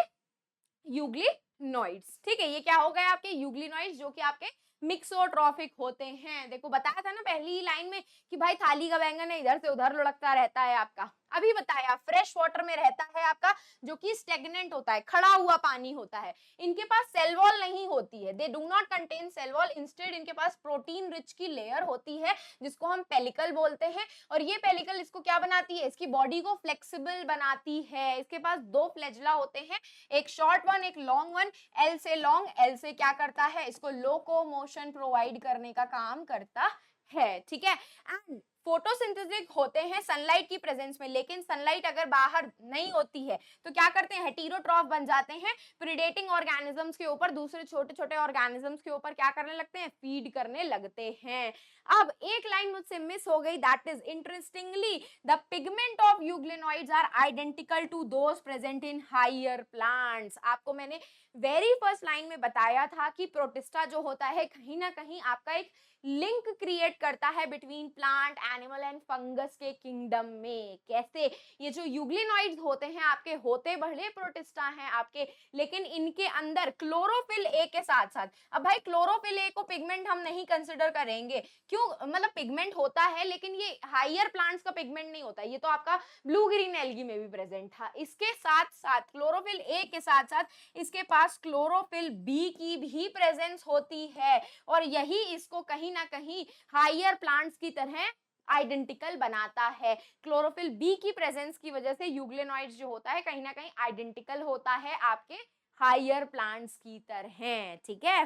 यूग्लिनॉइड्स। ठीक है, ये क्या हो गए आपके यूग्लिनॉइड्स, जो कि आपके मिक्सोट्रॉफिक होते हैं। देखो बताया था ना पहली ही लाइन में कि भाई थाली का बैंगन है, इधर से उधर लुढ़कता रहता है आपका। अभी बताया फ्रेश वाटर में रहता है आपका, जो कि स्टेगनेंट होता है, खड़ा हुआ पानी होता है। इनके पास सेल वॉल नहीं होती है, they do not contain cell wall, instead इनके पास प्रोटीन रिच की लेयर होती है जिसको हम पेलिकल बोलते हैं। और ये पेलिकल इसको क्या बनाती है? इसकी बॉडी को फ्लेक्सिबल बनाती है। इसके पास दो फ्लैजिला होते हैं, एक शॉर्ट वन एक लॉन्ग वन। एल से लॉन्ग, एल से क्या करता है? इसको लोकोमोशन प्रोवाइड करने का काम करता है। ठीक है, एंड फोटोसिंथेसिस होते हैं सनलाइट की प्रेजेंस में, लेकिन सनलाइट अगर बाहर नहीं होती है तो क्या करते हैं? हेटेरोट्रॉफ बन जाते हैं, प्रीडेटिंग ऑर्गेनिजम्स के ऊपर, दूसरे छोटे छोटे ऑर्गेनिजम्स के ऊपर क्या करने लगते हैं? फीड करने लगते हैं। अब एक लाइन मुझसे मिस हो गई, that is interestingly the pigment of euglenoids are identical to those present in higher plants. आपको मैंने वेरी फर्स्ट लाइन में बताया था कि प्रोटिस्टा जो होता है कहीं ना कहीं आपका एक लिंक क्रिएट करता है between plant, animal and fungus के किंगडम में। कैसे? ये जो यूग्लिनॉइड्स होते हैं आपके, होते बड़े प्रोटिस्टा हैं आपके, लेकिन इनके अंदर क्लोरोफिल ए के साथ साथ, अब भाई क्लोरोफिल ए को पिगमेंट हम नहीं कंसिडर करेंगे, क्यों? मतलब पिगमेंट होता है लेकिन ये हायर प्लांट्स का पिगमेंट नहीं होता, ये तो आपका ब्लू ग्रीन एल्गी में भी प्रेजेंट था। इसके साथ साथ क्लोरोफिल ए के साथ साथ इसके पास क्लोरोफिल बी की भी प्रेजेंस होती है, और यही इसको कहीं ना कहीं हायर प्लांट्स की तरह आइडेंटिकल बनाता है। क्लोरोफिल बी की प्रेजेंस की वजह से यूग्लेनॉइड्स जो होता है कहीं ना कहीं आइडेंटिकल होता है आपके हायर प्लांट्स की तरह, ठीक है।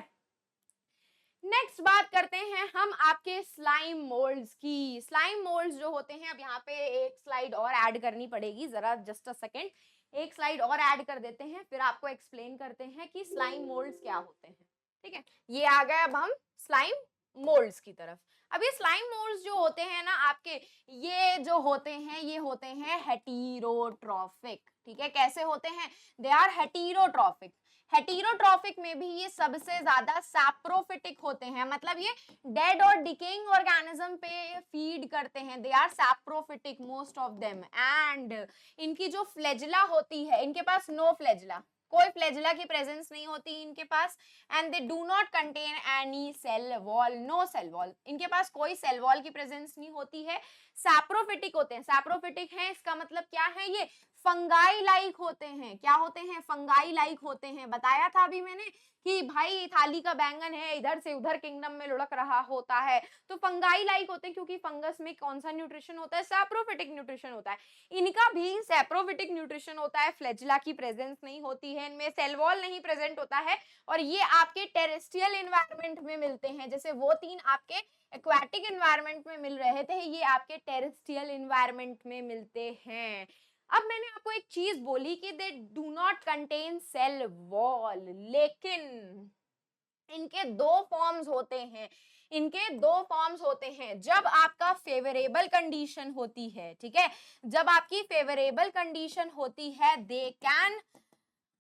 नेक्स्ट बात करते हैं हम आपके स्लाइम मोल्ड्स की। स्लाइम मोल्ड्स जो होते हैं, अब यहाँ पे एक स्लाइड और ऐड करनी पड़ेगी, जरा जस्ट अ सेकेंड, एक स्लाइड और ऐड कर देते हैं, फिर आपको एक्सप्लेन करते हैं कि स्लाइम मोल्ड्स क्या होते हैं, ठीक है। ये आ गए अब हम स्लाइम मोल्ड्स की तरफ। अब ये स्लाइम मोल्ड्स जो होते हैं ना आपके, ये जो होते हैं ये होते हैं हेटेरोट्रॉफिक, ठीक है। कैसे होते हैं? They are heterotrophic. हेटेरोट्रॉफिक में भी ये सबसे ज्यादा सैप्रोफिटिक होते हैं, मतलब ये डेड और डिकेइंग ऑर्गेनिज्म पे फीड करते हैं। They are saprophytic most of them. And इनकी जो फ्लैजिला होती है, इनके पास नो फ्लैजिला, कोई फ्लैजिला की प्रेजेंस नहीं होती इनके पास। And they do not contain any cell wall, no cell wall, इनके पास कोई सेल वॉल की प्रेजेंस नहीं होती है। सैप्रोफिटिक होते हैं। सैप्रोफिटिक है इसका मतलब क्या है? ये फंगाई लाइक होते हैं। क्या होते हैं? फंगाई लाइक होते हैं। बताया था अभी मैंने कि भाई थाली का बैंगन है, इधर से उधर किंगडम में लुढ़क रहा होता है, तो फंगाई लाइक होते हैं, क्योंकि फंगस में कौन सा न्यूट्रिशन होता है? सैप्रोफिटिक न्यूट्रिशन होता है। इनका भी सैप्रोफिटिक न्यूट्रिशन होता है, फ्लैजिला की प्रेजेंस नहीं होती है, इनमें सेल वॉल नहीं प्रेजेंट होता है, और ये आपके टेरेस्ट्रियल एनवायरनमेंट में मिलते हैं। जैसे वो तीन आपके एक्वाटिक एनवायरनमेंट में मिल रहे थे, ये आपके टेरेस्ट्रियल एनवायरनमेंट में मिलते हैं। अब मैंने आपको एक चीज बोली कि they do not contain cell wall, लेकिन इनके दो फॉर्म्स होते हैं। इनके दो फॉर्म्स होते हैं। जब आपका फेवरेबल कंडीशन होती है, ठीक है, जब आपकी फेवरेबल कंडीशन होती है, दे कैन,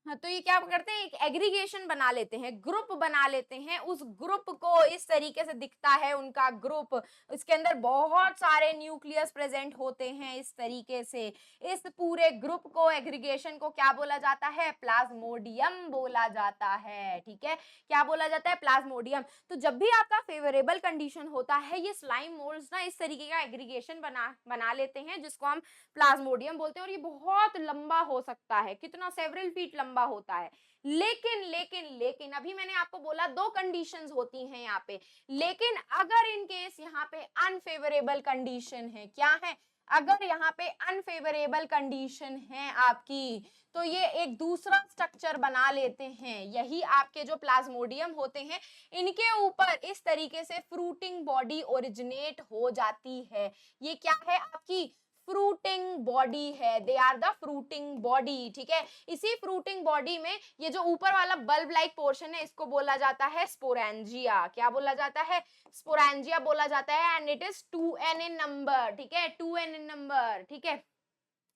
हाँ, तो ये क्या करते हैं? एक एग्रीगेशन बना लेते हैं, ग्रुप बना लेते हैं। उस ग्रुप को इस तरीके से दिखता है उनका ग्रुप, इसके अंदर बहुत सारे न्यूक्लियस प्रेजेंट होते हैं इस तरीके से। इस पूरे ग्रुप को, एग्रीगेशन को क्या बोला जाता है? प्लाज्मोडियम बोला जाता है, ठीक है। क्या बोला जाता है? प्लाज्मोडियम। तो जब भी आपका फेवरेबल कंडीशन होता है, ये स्लाइम मोल्ड्स ना इस तरीके का एग्रीगेशन बना लेते हैं, जिसको हम प्लाज्मोडियम बोलते हैं। और ये बहुत लंबा हो सकता है, कितना? सेवरल फीट लंबा होता है। लेकिन लेकिन लेकिन अभी मैंने आपको बोला दो कंडीशंस होती हैं यहाँ पे। लेकिन अगर इन केस यहाँ पे अनफेवरेबल कंडीशन है, क्या है? अगर यहाँ पे अनफेवरेबल कंडीशन है आपकी, तो ये एक दूसरा स्ट्रक्चर बना लेते हैं। यही आपके जो प्लाज्मोडियम होते हैं, इनके ऊपर इस तरीके से फ्रूटिंग बॉडी ओरिजिनेट हो जाती है। ये क्या है? आपकी फ्रूटिंग बॉडी है। They are the fruiting body, ठीक है। इसी फ्रूटिंग बॉडी में ये जो ऊपर वाला बल्ब लाइक पोर्शन है, इसको बोला जाता है स्पोरेंजिया। क्या बोला जाता है? स्पोरेंजिया बोला जाता है। And it is 2n in number, ठीक है, 2n इन नंबर, ठीक है।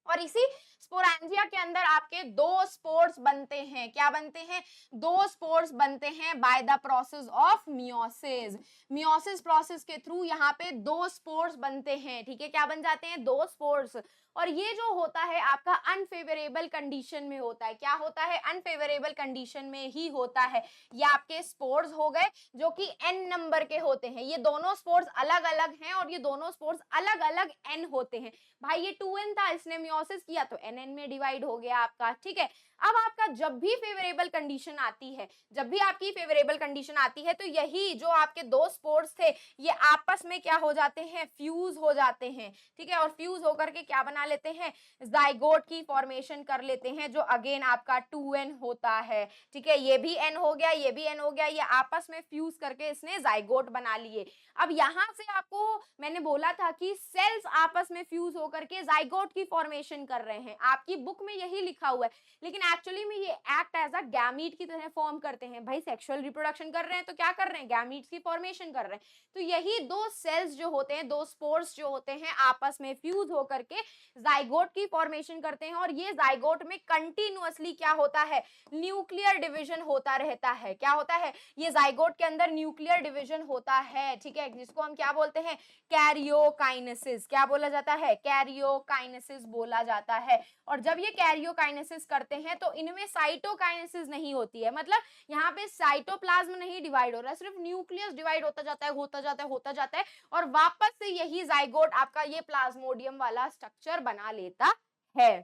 और इसी स्पोरेंजिया के अंदर आपके दो स्पोर्स बनते हैं। क्या बनते हैं? दो स्पोर्स बनते हैं by the process of meiosis. Meiosis process के थ्रू यहाँ पे दो स्पोर्स बनते हैं, ठीक है। क्या बन जाते हैं? दो स्पोर्स। और ये जो होता है आपका अनफेवरेबल कंडीशन में होता है। क्या होता है? अनफेवरेबल कंडीशन में ही होता है। ये आपके स्पोर्स हो गए जो कि n नंबर के होते हैं। ये दोनों स्पोर्स अलग अलग हैं, और ये दोनों स्पोर्स अलग अलग n होते हैं। भाई ये 2n था, इसने मियोसिस किया तो nn में डिवाइड हो गया आपका, ठीक है। अब आपका जब भी फेवरेबल कंडीशन आती है, जब भी आपकी फेवरेबल कंडीशन आती है, तो यही जो आपके दो स्पोर्स थे, ये आपस में क्या हो जाते हैं? फ्यूज हो जाते हैं, ठीक है। और फ्यूज होकर के क्या बना लेते हैं? जाइगोट की फॉर्मेशन कर लेते हैं, जो अगेन आपका 2n होता है, ठीक है। ये भी n हो गया, ये भी n हो गया, ये आपस में फ्यूज करके इसने जाइगोट बना लिए। अब यहां से आपको मैंने बोला था कि सेल्स आपस में फ्यूज होकर के जाइगोट की फॉर्मेशन कर रहे हैं, आपकी बुक में यही लिखा हुआ है, लेकिन एक्चुअली में ये एक्ट एज अ गैमीट की तरह फॉर्म करते हैं। भाई सेक्सुअल रिप्रोडक्शन कर रहे हैं तो क्या कर रहे हैं? गैमीट्स की फॉर्मेशन कर रहे हैं। तो यही दो सेल्स जो होते हैं, दो स्पोर्स जो होते हैं, आपस में फ्यूज होकर के जाइगोट की फॉर्मेशन करते हैं। और ये जाइगोट में कंटिन्यूअसली क्या होता है? न्यूक्लियर डिवीजन होता रहता है। क्या होता है? ये जाइगोट के अंदर न्यूक्लियर डिवीजन होता है, ठीक है, जिसको हम क्या बोलते हैं? कैरियोकाइनेसिस। क्या बोला जाता है? कैरियोकाइनेसिस बोला जाता है। और जब ये कैरियोकाइनेसिस करते हैं तो इनमें साइटोकाइनेसिस नहीं होती है, मतलब यहाँ पे साइटोप्लाज्म नहीं डिवाइड हो रहा है, सिर्फ न्यूक्लियस डिवाइड होता जाता है, होता जाता है, होता जाता है, और वापस से यही जाइगोट आपका ये प्लाज्मोडियम वाला स्ट्रक्चर बना लेता है।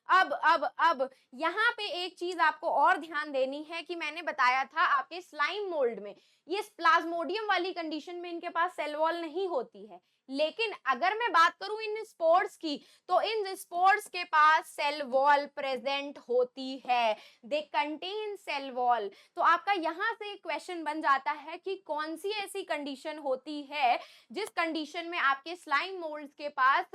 अब यहाँ पे एक चीज आपको और ध्यान देनी है कि मैंने बताया था आपके स्लाइम मोल्ड में ये प्लाज्मोडियम वाली कंडीशन में इनके पास सेल वॉल नहीं होती है। लेकिन अगर मैं बात करूं इन स्पोर्स की, तो इन स्पोर्स के पास सेल वॉल प्रेजेंट होती है, दे कंटेन सेल वॉल। तो आपका यहां से क्वेश्चन बन जाता है कि कौन सी ऐसी कंडीशन होती है जिस कंडीशन में आपके स्लाइम मोल्ड्स के पास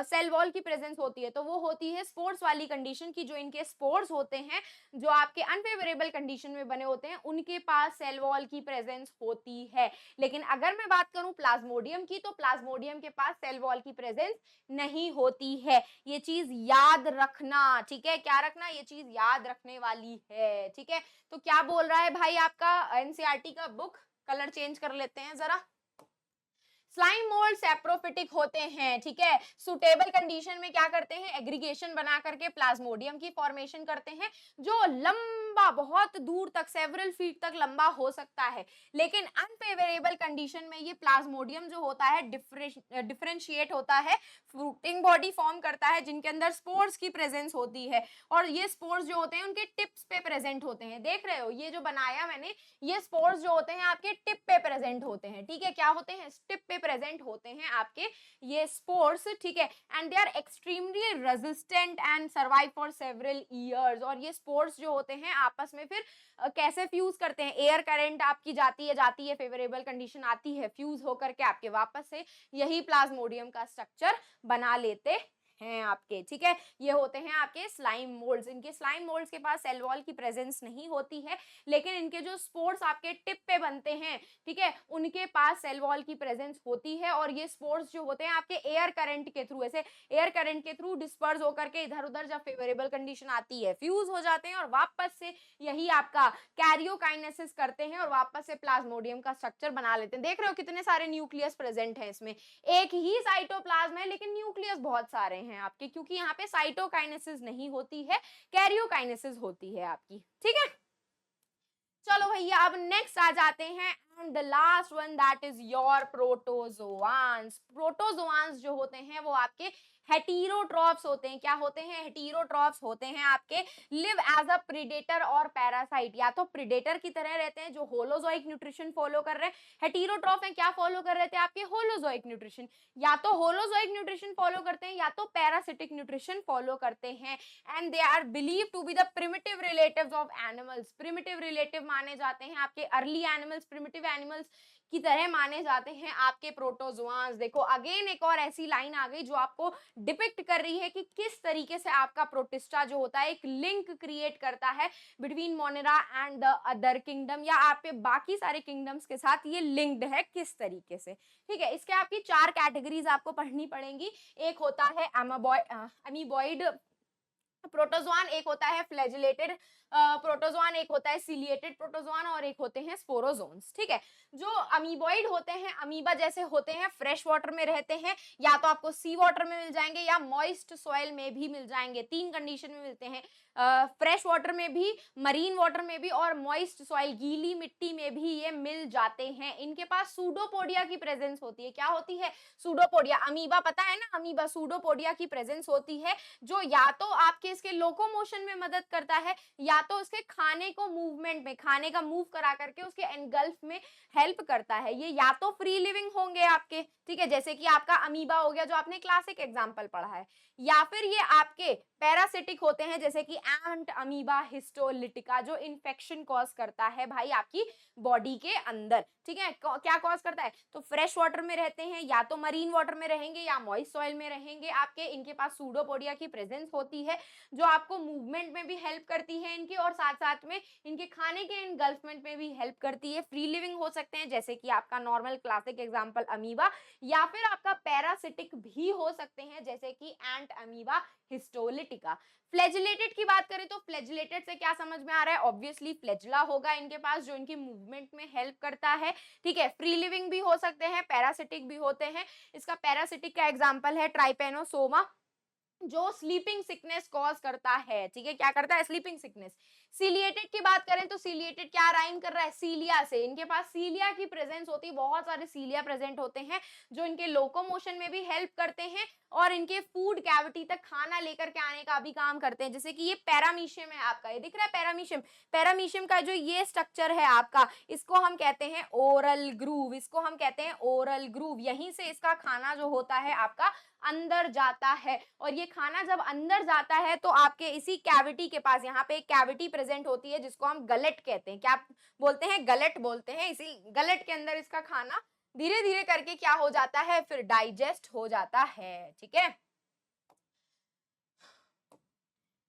सेल वॉल की प्रेजेंस होती है। तो वो होती है स्पोर्स वाली कंडीशन की, जो इनके स्पोर्स होते हैं जो आपके अनफेवरेबल कंडीशन में बने होते हैं, उनके पास सेल वॉल की प्रेजेंस होती है। लेकिन अगर मैं बात करूं प्लाज्मोडियम की, तो प्लाज्मोडियम के पास सेल वॉल की प्रेजेंस नहीं होती है। ये चीज याद रखना, ठीक है, क्या रखना, ये चीज याद रखने वाली है, ठीक है। तो क्या बोल रहा है भाई आपका एनसीईआरटी का बुक, कलर चेंज कर लेते हैं जरा। स्लाइम मोल्ड सैप्रोफिटिक होते हैं, ठीक है। सुटेबल कंडीशन में क्या करते हैं, एग्रीगेशन बना करके प्लाज्मोडियम की फॉर्मेशन करते हैं, जो लंबा बहुत दूर तक सेवरल फीट तक लंबा हो सकता है। लेकिन अनफेवरेबल कंडीशन में ये प्लाज्मोडियम जो होता है डिफरेंशिएट होता है, फ्रूटिंग बॉडी फॉर्म करता है जिनके अंदर स्पोर्स की प्रेजेंस होती है, और ये स्पोर्स जो होते हैं उनके टिप्स पे प्रेजेंट होते हैं। देख रहे हो ये जो बनाया मैंने, ये स्पोर्स जो होते हैं आपके टिप पे प्रेजेंट होते हैं, ठीक है। क्या होते हैं, टिप पे प्रेजेंट होते हैं आपके ये स्पोर्स, ठीक है। And they are extremely resistant and survive for several years. और ये स्पोर्स जो होते हैं आपस में फिर कैसे फ्यूज करते हैं, एयर करंट आपकी जाती है, फेवरेबल कंडीशन आती है, फ्यूज होकर के आपके वापस से यही प्लाज्मोडियम का स्ट्रक्चर बना लेते हैं आपके, ठीक है। ये होते हैं आपके स्लाइम मोल्ड्स। इनके स्लाइम मोल्ड्स के पास सेल वॉल की प्रेजेंस नहीं होती है, लेकिन इनके जो स्पोर्स आपके टिप पे बनते हैं, ठीक है, उनके पास सेल वॉल की प्रेजेंस होती है। और ये स्पोर्स जो होते हैं आपके एयर करंट के थ्रू, ऐसे एयर करंट के थ्रू डिस्पर्स होकर के इधर उधर जब फेवरेबल कंडीशन आती है, फ्यूज हो जाते हैं और वापस से यही आपका कैरियोकाइनेसिस करते हैं और वापस से प्लाज्मोडियम का स्ट्रक्चर बना लेते हैं। देख रहे हो कितने सारे न्यूक्लियस प्रेजेंट है इसमें, एक ही साइटोप्लाज्म है लेकिन न्यूक्लियस बहुत सारे हैं आपके, क्योंकि यहाँ पे साइटोकाइनेसिस नहीं होती है, कैरियोकाइनेसिस होती है आपकी, ठीक है। चलो भैया अब नेक्स्ट आ जाते हैं, and the last one that is your protozoans. Protozoans जो होते हैं वो आपके हेटेरोट्रॉफ्स होते हैं। क्या होते हैं, हेटेरोट्रॉफ्स होते हैं आपके, लिव एज अ प्रीडेटर और पैरासाइट। या तो प्रीडेटर की तरह रहते हैं जो होलोजोइक न्यूट्रिशन फॉलो कर रहे हैं, हेटेरोट्रॉफ है क्या फॉलो कर रहे थे आपके होलोजोइक न्यूट्रिशन, या तो होलोजोइक न्यूट्रिशन फॉलो करते हैं या तो पैरासिटिक न्यूट्रिशन फॉलो करते हैं। And they are believe to be the primitive relatives of animals. Primitive relative माने जाते हैं आपके अर्ली एनिमल्स, प्रिमिटिव एनिमल्स की तरह माने जाते हैं आपके प्रोटोजोआंस। देखो अगेन एक और ऐसी लाइन आ गई जो आपको डिपिक्ट कर रही है कि किस तरीके से आपका प्रोटिस्टा जो होता है एक लिंक क्रिएट करता है between Monera and the other kingdom, या आपके बाकी सारे किंगडम्स के साथ ये लिंक्ड है किस तरीके से, ठीक है। इसके आपकी 4 कैटेगरीज आपको पढ़नी पड़ेंगी। एक होता है अमीबॉइड प्रोटोजोआन, एक होता है फ्लैजिलेटेड प्रोटोजोआन, एक होता है सिलिएटेड प्रोटोजोआन, और एक होते हैं स्पोरोजोन्स, ठीक है। जो अमीबॉइड होते हैं, अमीबा जैसे होते हैं, फ्रेश वाटर में रहते हैं, या तो आपको सी वाटर में मिल जाएंगे या मॉइस्ट सॉइल में भी मिल जाएंगे। 3 कंडीशन में मिलते हैं, फ्रेश वाटर में भी, मरीन वाटर में भी, और मॉइस्ट सॉइल गीली मिट्टी में भी ये मिल जाते हैं। इनके पास सूडोपोडिया की प्रेजेंस होती है। क्या होती है, सूडोपोडिया। अमीबा पता है ना, अमीबा सूडोपोडिया की प्रेजेंस होती है, जो या तो आपके इसके लोकोमोशन में मदद करता है, या तो उसके खाने को मूवमेंट में, खाने का मूव करा करके उसके एनगल्फ में हेल्प करता है। ये या तो फ्री लिविंग होंगे आपके, ठीक है, जैसे कि आपका अमीबा हो गया जो आपने क्लासिक एग्जांपल पढ़ा है, या फिर ये आपके पैरासिटिक होते हैं जैसे कि एंट अमीबा हिस्टोलिटिका, जो इन्फेक्शन कॉज करता है भाई आपकी बॉडी के अंदर, ठीक है। क्या कॉज करता है, तो फ्रेश वाटर में रहते हैं, या तो मरीन वाटर में रहेंगे या मॉइस्ट सॉइल में रहेंगे आपके। इनके पास सूडोपोडिया की प्रेजेंस होती है जो आपको मूवमेंट में भी हेल्प करती है इनकी, और साथ साथ में इनके खाने के इनगल्फमेंट में भी हेल्प करती है। फ्री लिविंग हो सकते हैं जैसे कि आपका नॉर्मल क्लासिक एग्जांपल अमीबा, या फिर आपका पैरासिटिक भी हो सकते हैं जैसे कि एंट अमीबा हिस्टोलिटिका। फ्लैजिलेटेड की बात करें तो फ्लैजिलेटेड से क्या समझ में आ रहा है, ऑब्वियसली फ्लैजिला होगा इनके पास जो इनकी मूवमेंट में हेल्प करता है, ठीक है। फ्री लिविंग भी हो सकते हैं, पैरासिटिक भी होते हैं। इसका पैरासिटिक का एग्जांपल है ट्राइपेनोसोमा, जो स्लीपिंग सिकनेस कॉज करता है, ठीक है, क्या करता है, स्लीपिंग सिकनेस। सीलिएटेड की बात करें तो सीलिएटेड क्या राइम कर रहा है, सीलिया से, इनके पास सीलिया की प्रेजेंस होती है, बहुत सारे सीलिया प्रेजेंट होते हैं जो इनके लोकोमोशन में भी हेल्प करते हैं और इनके फूड कैविटी तक खाना लेकर के आने का भी काम करते हैं। जैसे कि ये पैरामीशियम है आपका, ये दिख रहा है पैरामीशियम, पैरामीशियम का जो ये स्ट्रक्चर है आपका, इसको हम कहते हैं ओरल ग्रूव, इसको हम कहते हैं ओरल ग्रूव। यहीं से इसका खाना जो होता है आपका अंदर जाता है, और ये खाना जब अंदर जाता है तो आपके इसी कैविटी के पास, यहाँ पे एक कैविटी प्रेजेंट होती है जिसको हम गलेट कहते हैं, क्या बोलते हैं, गलेट बोलते हैं। इसी गलेट के अंदर इसका खाना धीरे धीरे करके क्या हो जाता है, फिर डाइजेस्ट हो जाता है, ठीक है।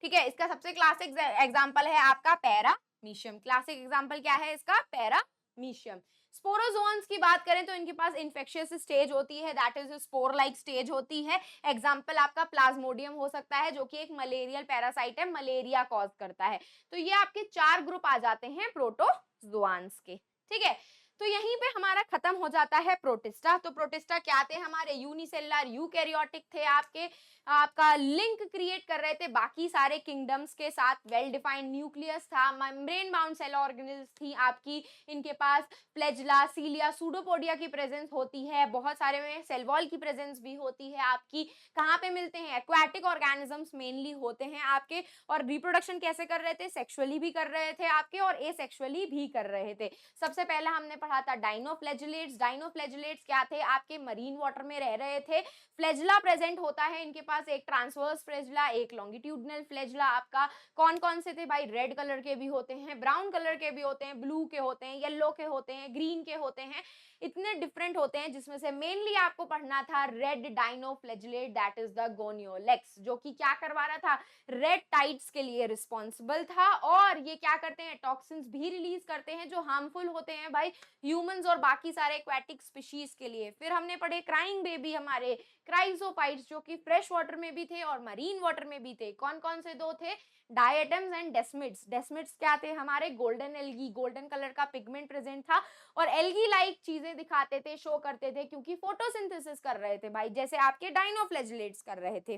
ठीक है, इसका सबसे क्लासिक एग्जांपल है आपका पैरामीशियम। क्लासिक एग्जांपल क्या है इसका, पैरामीशियम। स्पोरोजोन्स की बात करें तो इनके पास इन्फेक्शियस स्टेज होती है, that is spore like stage होती है। एग्जांपल आपका प्लाज्मोडियम हो सकता है जो कि एक मलेरियल पैरासाइट है, मलेरिया कॉज करता है। तो ये आपके 4 ग्रुप आ जाते हैं प्रोटोजोआंस के, ठीक है। तो यहीं पे हमारा खत्म हो जाता है प्रोटिस्टा। तो प्रोटिस्टा क्या थे हमारे, यूनिसेलुलर यूकैरियोटिक थे आपके, आपका लिंक क्रिएट कर रहे थे बाकी सारे किंगडम्स के साथ, वेल डिफाइंड न्यूक्लियस था, मेम्ब्रेन बाउंड सेल ऑर्गेनेल्स थी आपकी, इनके पास फ्लैजिला, सीलिया, सूडोपोडिया की प्रेजेंस होती है, बहुत सारे में सेल वॉल की प्रेजेंस भी होती है आपकी। कहाँ पे मिलते हैं, एक्वाटिक ऑर्गेनिजम्स मेनली होते हैं आपके, और रिप्रोडक्शन कैसे कर रहे थे, सेक्सुअली भी कर रहे थे आपके और एसेक्सुअली भी कर रहे थे। सबसे पहला हमने पढ़ा था डाइनोफ्लैजिलेट्स। डाइनोफ्लैजिलेट्स क्या थे, आपके मरीन वाटर में रह रहे थे। फ्लैजिला प्रेजेंट होता है इनके पास, एक ट्रांसवर्स फ्लैजिला, एक लॉन्गिट्यूडनल फ्लैजिला आपका। कौन कौन से थे भाई, रेड कलर के भी होते हैं, ब्राउन कलर के भी होते हैं, ब्लू के होते हैं, येलो के होते हैं, ग्रीन के होते हैं, इतने डिफरेंट होते हैं, जिसमें से मेनली आपको पढ़ना था red डाइनोफ्लैजिलेट, that is the Gonyaulax, जो कि क्या करवा रहा था, रेड टाइड्स के लिए रिस्पॉन्सिबल था। और ये क्या करते हैं, टॉक्सिन्स भी रिलीज करते हैं जो हार्मफुल होते हैं भाई ह्यूमंस और बाकी सारे एक्वेटिक स्पीशीज के लिए। फिर हमने पढ़े क्राइंग बेबी हमारे, क्राइसोफाइट्स, जो कि फ्रेश वाटर में भी थे और मरीन वाटर में भी थे। कौन कौन से दो थे, डायटम्स एंड डेस्मिड्स। डेस्मिड्स क्या थे हमारे, गोल्डन एल्गी, गोल्डन कलर का पिगमेंट प्रेजेंट था और एल्गी लाइक चीजें दिखाते थे, शो करते थे, क्योंकि फोटोसिंथेसिस कर रहे थे भाई, जैसे आपके डाइनोफ्लैजिलेट्स कर रहे थे।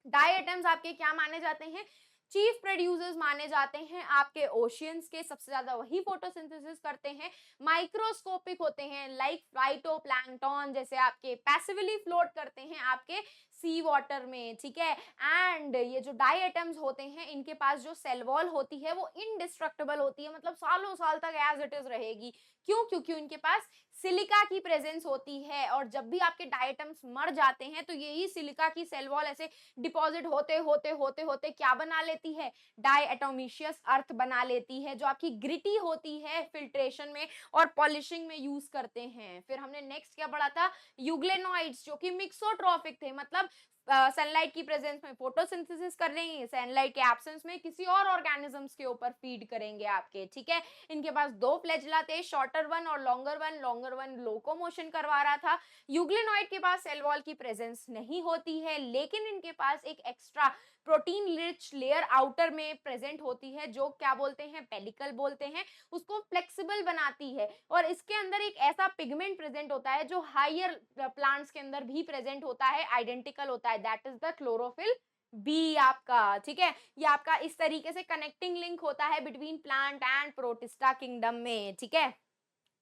डायटम्स आपके क्या माने जाते हैं, चीफ प्रोड्यूसर्स माने जाते हैं आपके ओशियंस के, सबसे ज्यादा वही फोटोसिंथेसिस करते हैं। माइक्रोस्कोपिक होते हैं, लाइक फाइटोप्लैंक्टन, जैसे आपके पैसिवली फ्लोट करते हैं आपके सी वाटर में, ठीक है। एंड ये जो डायटम्स होते हैं इनके पास जो सेल वॉल होती है वो इनडिस्ट्रक्टेबल होती है, मतलब सालों साल तक एज इट इज रहेगी। क्यों, क्योंकि उनके पास सिलिका की प्रेजेंस होती है, और जब भी आपके डायटम्स मर जाते हैं तो यही सिलिका की सेल वॉल ऐसे डिपॉजिट होते होते होते होते क्या बना लेती है, डायटोमिशियस अर्थ बना लेती है, जो आपकी ग्रिटी होती है, फिल्ट्रेशन में और पॉलिशिंग में यूज करते हैं। फिर हमने नेक्स्ट क्या पढ़ा था, यूग्लेनोइड्स, जो कि मिक्सोट्रॉफिक थे, मतलब सनलाइट की प्रेजेंस में फोटोसिंथेसिस कर रही है, सनलाइट के एब्सेंस में किसी और ऑर्गेनिजम्स के ऊपर फीड करेंगे आपके, ठीक है। इनके पास दो फ्लैजिला थे, शॉर्टर वन और longer one. Longer one locomotion करवा रहा था। यूग्लेनोइड के पास सेल वॉल की प्रेजेंस नहीं होती है, लेकिन इनके पास एक extra protein rich layer outer में प्रेजेंट होती है, जो क्या बोलते हैं, पेलिकल बोलते हैं, उसको फ्लेक्सिबल बनाती है। और इसके अंदर एक ऐसा पिगमेंट प्रेजेंट होता है जो हायर प्लांट्स के अंदर भी प्रेजेंट होता है, आइडेंटिकल होता है, that is the chlorophyll b आपका, ठीक है। ये आपका इस तरीके से कनेक्टिंग लिंक होता है between plant and protista kingdom में, ठीक है।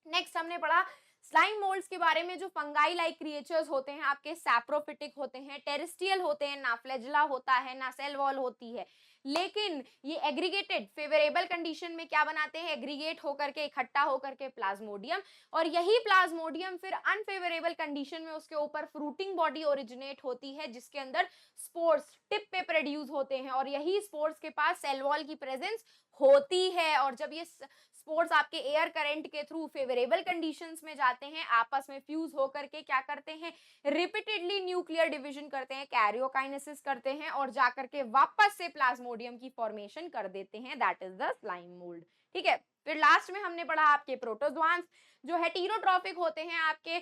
नेक्स्ट हमने पढ़ा स्लाइम मोल्ड्स के बारे में, जो फंगाई लाइक क्रिएचर्स होते हैं आपके, सैप्रोफिटिक होते हैं, टेरेस्ट्रियल होते हैं, ना फ्लैजिला होता है ना सेल वॉल होती है, लेकिन ये एग्रीगेटेड फेवरेबल कंडीशन में क्या बनाते हैं, एग्रीगेट होकर के, इकट्ठा होकर के प्लाज्मोडियम, और यही प्लाज्मोडियम फिर अनफेवरेबल कंडीशन में उसके ऊपर फ्रूटिंग बॉडी ओरिजिनेट होती है, जिसके अंदर स्पोर्स टिप पे प्रोड्यूस होते हैं, और यही स्पोर्स के पास सेल वॉल की प्रेजेंस होती है। और जब ये स्पोर्स आपके एयर करंट के थ्रू फेवरेबल कंडीशंस में जाते हैं, आपस में फ्यूज होकर के क्या करते हैं, रिपीटेडली न्यूक्लियर डिवीजन करते हैं, कैरियोकाइनेसिस करते हैं, और जाकर के वापस से प्लाज्मोडियम की फॉर्मेशन कर देते हैं, that is the slime mould, ठीक है। फिर लास्ट में हमने पढ़ा आपके प्रोटोजोआंस, जो हेटेरोट्रॉफिक होते हैं आपके,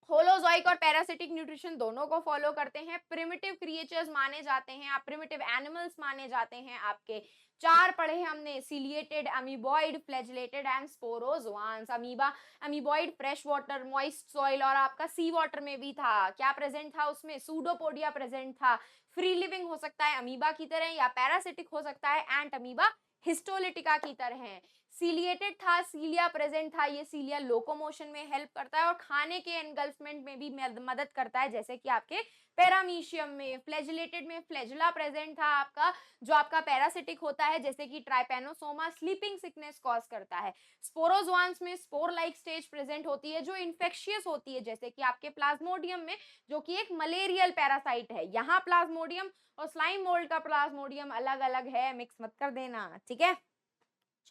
होलोजोइक और पैरासिटिक न्यूट्रिशन दोनों को फॉलो करते हैं। प्रिमिटिव क्रिएचर्स माने जाते हैं, आप प्रिमिटिव एनिमल्स माने जाते हैं आपके। चार पढ़े हमने, ciliated, amoeboid, flagellated and sporozoans. Amoeba, amoeboid fresh water, moist soil और आपका सी वाटर में भी था। क्या प्रेजेंट था उसमें? सूडोपोडिया प्रेजेंट था। फ्री लिविंग हो सकता है अमीबा की तरह या पैरासिटिक हो सकता है एंट अमीबा हिस्टोलिटिका की तरह। सीलिएटेड था, सीलिया प्रेजेंट था, ये सीलिया लोकोमोशन में हेल्प करता है और खाने के एनगल्फमेंट में भी मदद करता है, जैसे कि आपके पैरामीशियम में। फ्लैजिलेटेड में फ्लैजिला प्रेजेंट था आपका, जो आपका पैरासिटिक होता है, जैसे कि ट्राइपेनोसोमा, स्लीपिंग सिकनेस कॉज करता है। स्पोरोजोआंस में स्पोर लाइक स्टेज प्रेजेंट होती है जो इन्फेक्शियस होती है, जैसे कि आपके प्लाज्मोडियम में, जो कि एक मलेरियल पैरासाइट है। यहाँ प्लाज्मोडियम और स्लाइम मोल्ड का प्लाज्मोडियम अलग अलग है, मिक्स मत कर देना, ठीक है।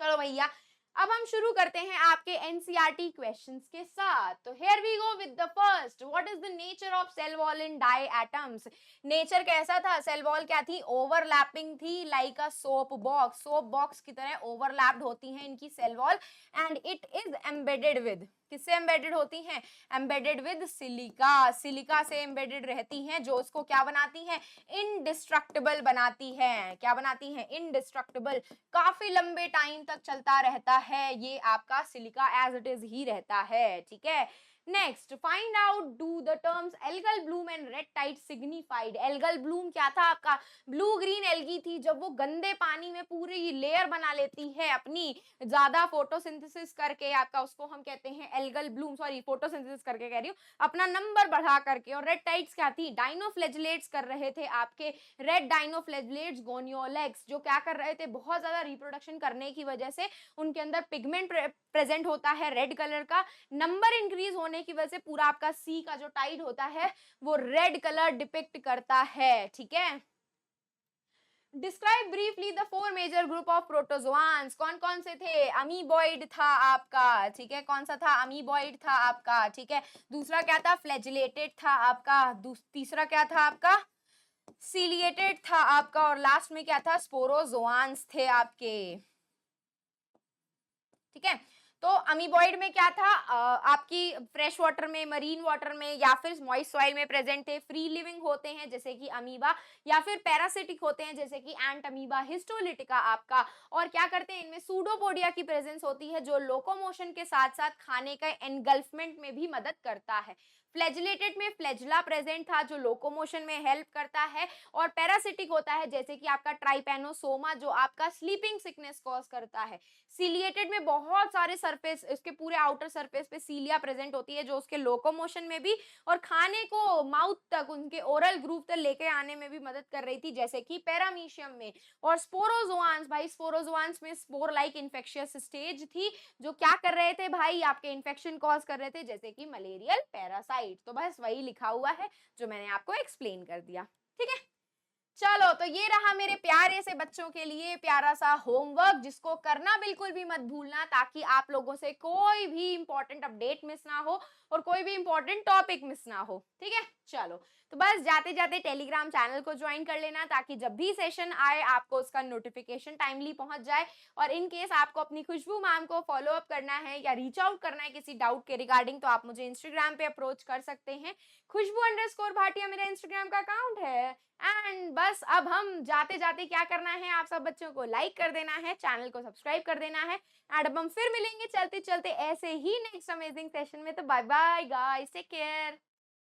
चलो भैया, अब हम शुरू करते हैं आपके एनसीईआरटी क्वेश्चंस के साथ। तो here we go with the first, what is the nature of cell wall in diatoms. नेचर कैसा था? सेल वॉल क्या थी? ओवरलैपिंग थी, like a soap box. Soap box की तरह ओवरलैप्ड होती हैं इनकी cell wall, and it is embedded with, किससे एम्बेडेड होती हैं? Embedded with silica. सिलिका से एम्बेडेड रहती हैं, जो उसको क्या बनाती हैं? इनडिस्ट्रक्टिबल बनाती है। क्या बनाती है? इनडिस्ट्रक्टिबल। काफी लंबे टाइम तक चलता रहता है ये आपका सिलिका, एज इट इज ही रहता है, ठीक है। Next, find out do the terms algal bloom and red tide signified. Algal bloom क्या था आपका? ब्लू ग्रीन एल्गी थी, जब वो गंदे पानी में पूरी लेयर बना लेती है अपनी, ज्यादा फोटोसिंथेसिस करके आपका, उसको हम कहते हैं एल्गल ब्लूम, सॉरी फोटोसिंथेसिस करके कह रही हूँ, अपना नंबर बढ़ा करके। और रेड टाइड्स क्या थी? डाइनोफ्लेजिलेट्स कर रहे थे आपके, रेड डाइनोफ्लेजिलेट्स गोनियोलेक्स, जो क्या कर रहे थे? बहुत ज्यादा रिप्रोडक्शन करने की वजह से उनके अंदर पिगमेंट प्रेजेंट होता है रेड कलर का, नंबर इंक्रीज होने की वजह से पूरा आपका सी का जो टाइड होता है वो रेड कलर डिपिक्ट करता है, ठीक है। Describe briefly the four major group of protozoans. कौन कौन से थे? अमीबॉइड था आपका, ठीक है। कौन सा था? अमीबॉइड था आपका, ठीक है। दूसरा क्या था? फ्लैजिलेटेड था आपका। तीसरा क्या था आपका? सीलिएटेड था आपका। और लास्ट में क्या था? स्पोरोजोआंस थे आपके, ठीक है। तो अमीबॉइड में क्या था? आपकी फ्रेश वाटर में, मरीन वाटर में या फिर मॉइस्ट सॉइल में प्रेजेंट थे। फ्री लिविंग होते हैं जैसे कि अमीबा, या फिर पैरासिटिक होते हैं जैसे कि एंट अमीबा हिस्टोलिटिका आपका। और क्या करते हैं? इनमें सूडोपोडिया की प्रेजेंस होती है, जो लोकोमोशन के साथ साथ खाने का एनगल्फमेंट में भी मदद करता है। फ्लैजिलेटेड में फ्लैजिला प्रेजेंट था, जो लोकोमोशन में हेल्प करता है। और पैरासिटिक होता है जैसे कि आपका ट्राइपेनोसोमा, जो आपका स्लीपिंग सिकनेस कॉज करता है। सीलिएटेड में बहुत सारे सरफेस, इसके पूरे आउटर सरफेस पे सीलिया प्रेजेंट होती है, जो उसके लोकोमोशन में भी और खाने को माउथ तक, उनके ओरल ग्रूव तक लेके आने में भी मदद कर रही थी, जैसे कि पैरामीशियम में। और स्पोरोजोआंस, भाई स्पोरोजोआंस में स्पोर लाइक इन्फेक्शियस स्टेज थी, जो क्या कर रहे थे भाई? आपके इन्फेक्शन कॉज कर रहे थे, जैसे कि मलेरियल पैरासाइट। तो बस वही लिखा हुआ है जो मैंने आपको एक्सप्लेन कर दिया, ठीक है। चलो, तो ये रहा मेरे प्यारे से बच्चों के लिए प्यारा सा होमवर्क, जिसको करना बिल्कुल भी मत भूलना, ताकि आप लोगों से कोई भी इंपॉर्टेंट अपडेट मिस ना हो और कोई भी इंपॉर्टेंट टॉपिक मिस ना हो, ठीक है। चलो, तो बस जाते जाते टेलीग्राम चैनल को ज्वाइन कर लेना, ताकि जब भी सेशन आए आपको उसका नोटिफिकेशन टाइमली पहुंच जाए। और इन केस आपको अपनी खुशबू मैम को फॉलो अप करना है या रीच आउट करना है किसी डाउट के रिगार्डिंग, तो आप मुझे इंस्टाग्राम पे अप्रोच कर सकते हैं। खुशबू_भाटिया मेरा इंस्टाग्राम का अकाउंट है। एंड बस अब हम जाते जाते क्या करना है? आप सब बच्चों को लाइक कर देना है, चैनल को सब्सक्राइब कर देना है। एंड अब हम फिर मिलेंगे चलते चलते ऐसे ही नेक्स्ट अमेजिंग सेशन में। तो bye bye guys, take care.